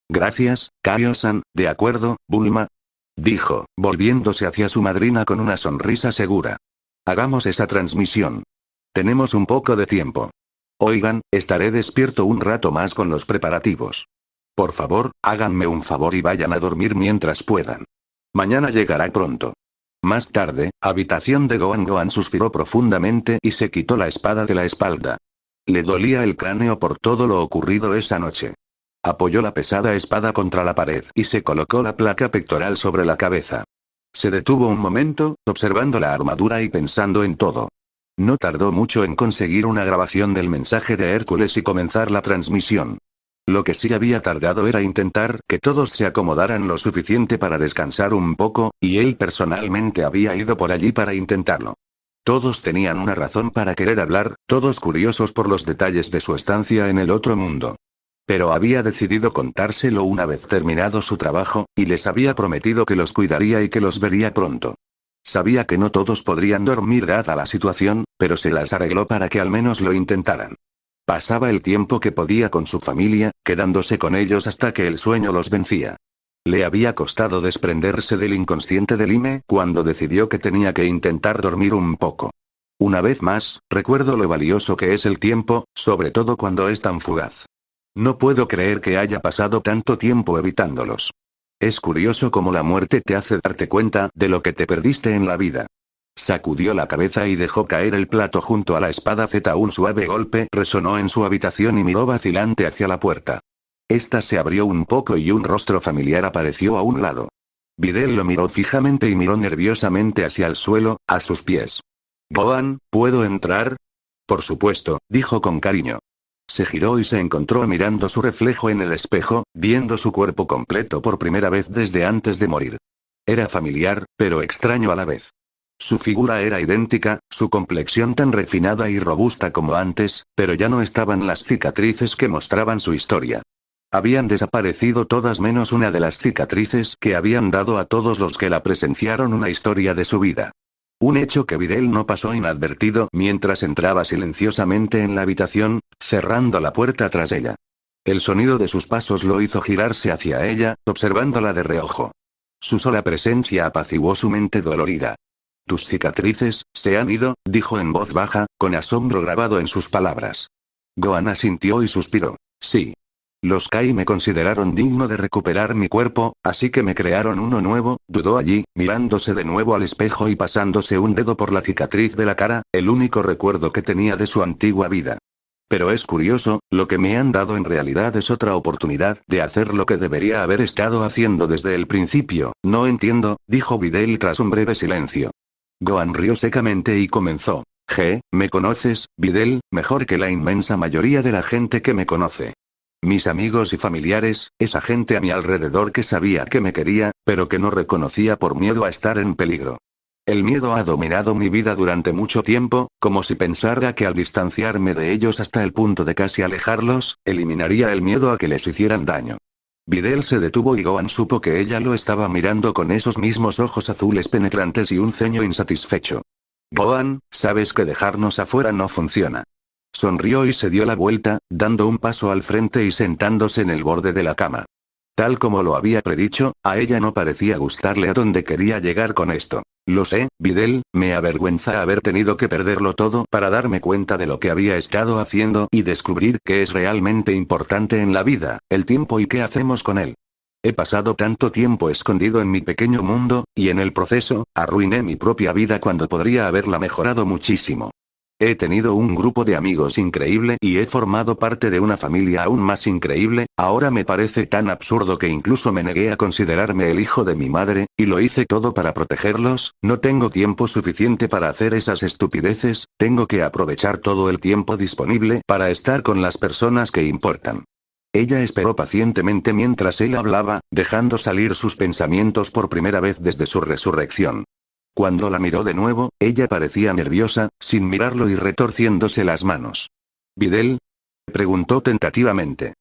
Gracias, Kaio-san, de acuerdo, Bulma. Dijo, volviéndose hacia su madrina con una sonrisa segura. Hagamos esa transmisión. Tenemos un poco de tiempo. Oigan, estaré despierto un rato más con los preparativos. Por favor, háganme un favor y vayan a dormir mientras puedan. Mañana llegará pronto. Más tarde, habitación de Gohan. Gohan suspiró profundamente y se quitó la espada de la espalda. Le dolía el cráneo por todo lo ocurrido esa noche. Apoyó la pesada espada contra la pared y se colocó la placa pectoral sobre la cabeza. Se detuvo un momento, observando la armadura y pensando en todo. No tardó mucho en conseguir una grabación del mensaje de Hércules y comenzar la transmisión. Lo que sí había tardado era intentar que todos se acomodaran lo suficiente para descansar un poco, y él personalmente había ido por allí para intentarlo. Todos tenían una razón para querer hablar, todos curiosos por los detalles de su estancia en el otro mundo. Pero había decidido contárselo una vez terminado su trabajo, y les había prometido que los cuidaría y que los vería pronto. Sabía que no todos podrían dormir dada la situación, pero se las arregló para que al menos lo intentaran. Pasaba el tiempo que podía con su familia, quedándose con ellos hasta que el sueño los vencía. Le había costado desprenderse del inconsciente de Lime cuando decidió que tenía que intentar dormir un poco. Una vez más, recuerdo lo valioso que es el tiempo, sobre todo cuando es tan fugaz. No puedo creer que haya pasado tanto tiempo evitándolos. Es curioso cómo la muerte te hace darte cuenta de lo que te perdiste en la vida. Sacudió la cabeza y dejó caer el plato junto a la espada Z. Un suave golpe resonó en su habitación y miró vacilante hacia la puerta. Esta se abrió un poco y un rostro familiar apareció a un lado. Videl lo miró fijamente y miró nerviosamente hacia el suelo, a sus pies. «Gohan, ¿puedo entrar?» «Por supuesto», dijo con cariño. Se giró y se encontró mirando su reflejo en el espejo, viendo su cuerpo completo por primera vez desde antes de morir. Era familiar, pero extraño a la vez. Su figura era idéntica, su complexión tan refinada y robusta como antes, pero ya no estaban las cicatrices que mostraban su historia. Habían desaparecido todas menos una de las cicatrices que habían dado a todos los que la presenciaron una historia de su vida. Un hecho que Videl no pasó inadvertido mientras entraba silenciosamente en la habitación, cerrando la puerta tras ella. El sonido de sus pasos lo hizo girarse hacia ella, observándola de reojo. Su sola presencia apaciguó su mente dolorida. «Tus cicatrices, se han ido», dijo en voz baja, con asombro grabado en sus palabras. Gohan asintió y suspiró. «Sí. Los Kai me consideraron digno de recuperar mi cuerpo, así que me crearon uno nuevo», dudó allí, mirándose de nuevo al espejo y pasándose un dedo por la cicatriz de la cara, el único recuerdo que tenía de su antigua vida. «Pero es curioso, lo que me han dado en realidad es otra oportunidad de hacer lo que debería haber estado haciendo desde el principio». «No entiendo», dijo Videl tras un breve silencio. Gohan rió secamente y comenzó. «¿Me conoces, Videl, mejor que la inmensa mayoría de la gente que me conoce? Mis amigos y familiares, esa gente a mi alrededor que sabía que me quería, pero que no reconocía por miedo a estar en peligro. El miedo ha dominado mi vida durante mucho tiempo, como si pensara que al distanciarme de ellos hasta el punto de casi alejarlos, eliminaría el miedo a que les hicieran daño. Videl se detuvo y Gohan supo que ella lo estaba mirando con esos mismos ojos azules penetrantes y un ceño insatisfecho. Gohan, sabes que dejarnos afuera no funciona. Sonrió y se dio la vuelta, dando un paso al frente y sentándose en el borde de la cama. Tal como lo había predicho, a ella no parecía gustarle a dónde quería llegar con esto. Lo sé, Videl, me avergüenza haber tenido que perderlo todo para darme cuenta de lo que había estado haciendo y descubrir qué es realmente importante en la vida, el tiempo y qué hacemos con él. He pasado tanto tiempo escondido en mi pequeño mundo, y en el proceso, arruiné mi propia vida cuando podría haberla mejorado muchísimo. He tenido un grupo de amigos increíble y he formado parte de una familia aún más increíble, ahora me parece tan absurdo que incluso me negué a considerarme el hijo de mi madre, y lo hice todo para protegerlos, no tengo tiempo suficiente para hacer esas estupideces, tengo que aprovechar todo el tiempo disponible para estar con las personas que importan. Ella esperó pacientemente mientras él hablaba, dejando salir sus pensamientos por primera vez desde su resurrección. Cuando la miró de nuevo, ella parecía nerviosa, sin mirarlo y retorciéndose las manos. ¿Videl? Preguntó tentativamente.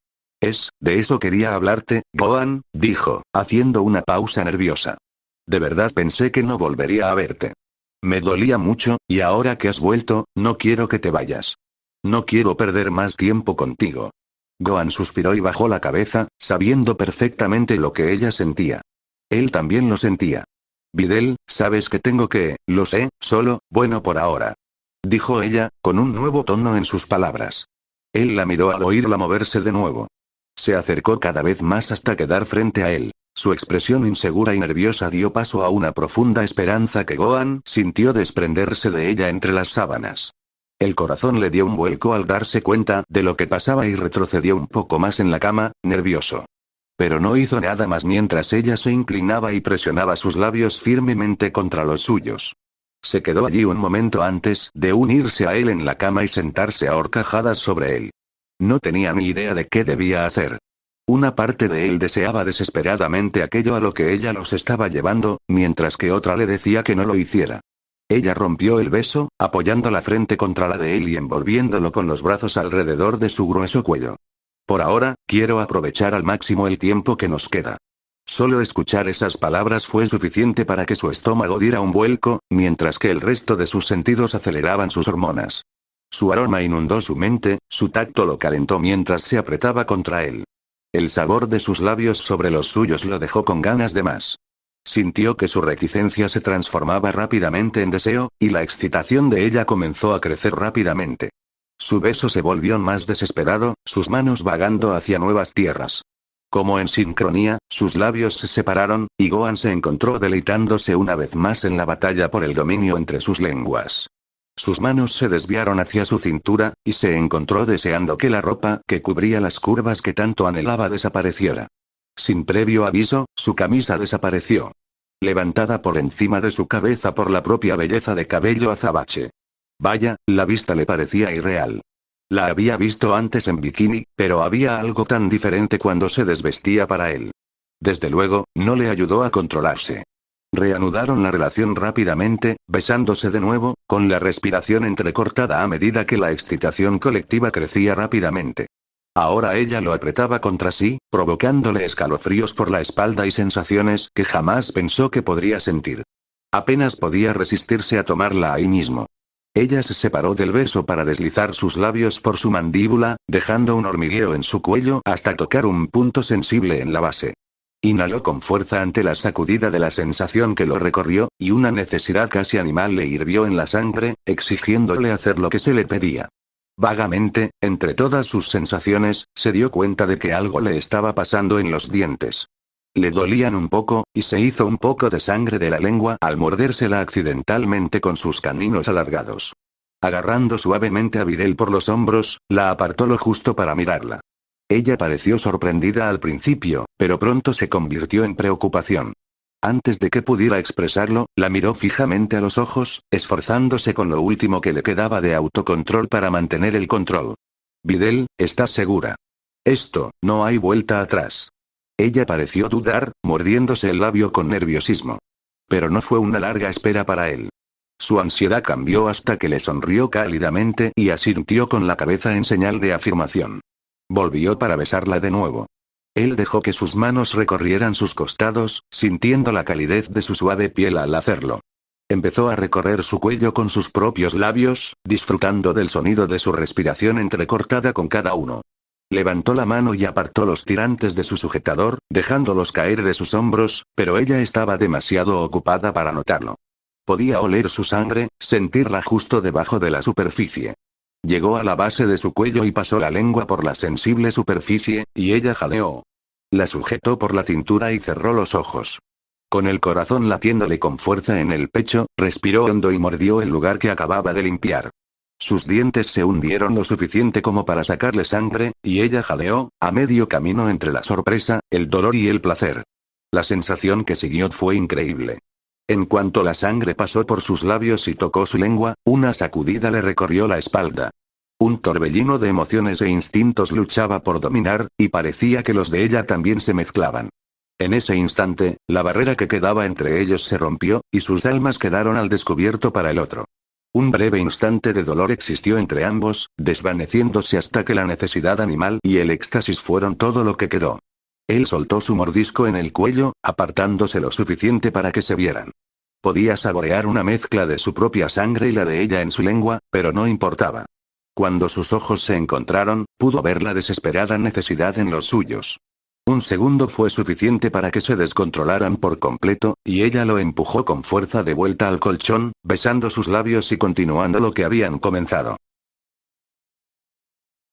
De eso quería hablarte, Gohan, dijo, haciendo una pausa nerviosa. De verdad pensé que no volvería a verte. Me dolía mucho, y ahora que has vuelto, no quiero que te vayas. No quiero perder más tiempo contigo. Gohan suspiró y bajó la cabeza, sabiendo perfectamente lo que ella sentía. Él también lo sentía. Videl, sabes que tengo que, lo sé, solo, bueno por ahora. Dijo ella, con un nuevo tono en sus palabras. Él la miró al oírla moverse de nuevo. Se acercó cada vez más hasta quedar frente a él. Su expresión insegura y nerviosa dio paso a una profunda esperanza que Gohan sintió desprenderse de ella entre las sábanas. El corazón le dio un vuelco al darse cuenta de lo que pasaba y retrocedió un poco más en la cama, nervioso. Pero no hizo nada más mientras ella se inclinaba y presionaba sus labios firmemente contra los suyos. Se quedó allí un momento antes de unirse a él en la cama y sentarse a horcajadas sobre él. No tenía ni idea de qué debía hacer. Una parte de él deseaba desesperadamente aquello a lo que ella los estaba llevando, mientras que otra le decía que no lo hiciera. Ella rompió el beso, apoyando la frente contra la de él y envolviéndolo con los brazos alrededor de su grueso cuello. Por ahora, quiero aprovechar al máximo el tiempo que nos queda. Solo escuchar esas palabras fue suficiente para que su estómago diera un vuelco, mientras que el resto de sus sentidos aceleraban sus hormonas. Su aroma inundó su mente, su tacto lo calentó mientras se apretaba contra él. El sabor de sus labios sobre los suyos lo dejó con ganas de más. Sintió que su reticencia se transformaba rápidamente en deseo, y la excitación de ella comenzó a crecer rápidamente. Su beso se volvió más desesperado, sus manos vagando hacia nuevas tierras. Como en sincronía, sus labios se separaron, y Gohan se encontró deleitándose una vez más en la batalla por el dominio entre sus lenguas. Sus manos se desviaron hacia su cintura, y se encontró deseando que la ropa que cubría las curvas que tanto anhelaba desapareciera. Sin previo aviso, su camisa desapareció. Levantada por encima de su cabeza por la propia belleza de cabello azabache. Vaya, la vista le parecía irreal. La había visto antes en bikini, pero había algo tan diferente cuando se desvestía para él. Desde luego, no le ayudó a controlarse. Reanudaron la relación rápidamente, besándose de nuevo, con la respiración entrecortada a medida que la excitación colectiva crecía rápidamente. Ahora ella lo apretaba contra sí, provocándole escalofríos por la espalda y sensaciones que jamás pensó que podría sentir. Apenas podía resistirse a tomarla ahí mismo. Ella se separó del beso para deslizar sus labios por su mandíbula, dejando un hormigueo en su cuello hasta tocar un punto sensible en la base. Inhaló con fuerza ante la sacudida de la sensación que lo recorrió, y una necesidad casi animal le hirvió en la sangre, exigiéndole hacer lo que se le pedía. Vagamente, entre todas sus sensaciones, se dio cuenta de que algo le estaba pasando en los dientes. Le dolían un poco, y se hizo un poco de sangre de la lengua al mordérsela accidentalmente con sus caninos alargados. Agarrando suavemente a Videl por los hombros, la apartó lo justo para mirarla. Ella pareció sorprendida al principio, pero pronto se convirtió en preocupación. Antes de que pudiera expresarlo, la miró fijamente a los ojos, esforzándose con lo último que le quedaba de autocontrol para mantener el control. Videl, ¿estás segura? No hay vuelta atrás. Ella pareció dudar, mordiéndose el labio con nerviosismo. Pero no fue una larga espera para él. Su ansiedad cambió hasta que le sonrió cálidamente y asintió con la cabeza en señal de afirmación. Volvió para besarla de nuevo. Él dejó que sus manos recorrieran sus costados, sintiendo la calidez de su suave piel al hacerlo. Empezó a recorrer su cuello con sus propios labios, disfrutando del sonido de su respiración entrecortada con cada uno. Levantó la mano y apartó los tirantes de su sujetador, dejándolos caer de sus hombros, pero ella estaba demasiado ocupada para notarlo. Podía oler su sangre, sentirla justo debajo de la superficie. Llegó a la base de su cuello y pasó la lengua por la sensible superficie, y ella jadeó. La sujetó por la cintura y cerró los ojos. Con el corazón latiéndole con fuerza en el pecho, respiró hondo y mordió el lugar que acababa de limpiar. Sus dientes se hundieron lo suficiente como para sacarle sangre, y ella jadeó, a medio camino entre la sorpresa, el dolor y el placer. La sensación que siguió fue increíble. En cuanto la sangre pasó por sus labios y tocó su lengua, una sacudida le recorrió la espalda. Un torbellino de emociones e instintos luchaba por dominar, y parecía que los de ella también se mezclaban. En ese instante, la barrera que quedaba entre ellos se rompió, y sus almas quedaron al descubierto para el otro. Un breve instante de dolor existió entre ambos, desvaneciéndose hasta que la necesidad animal y el éxtasis fueron todo lo que quedó. Él soltó su mordisco en el cuello, apartándose lo suficiente para que se vieran. Podía saborear una mezcla de su propia sangre y la de ella en su lengua, pero no importaba. Cuando sus ojos se encontraron, pudo ver la desesperada necesidad en los suyos. Un segundo fue suficiente para que se descontrolaran por completo, y ella lo empujó con fuerza de vuelta al colchón, besando sus labios y continuando lo que habían comenzado.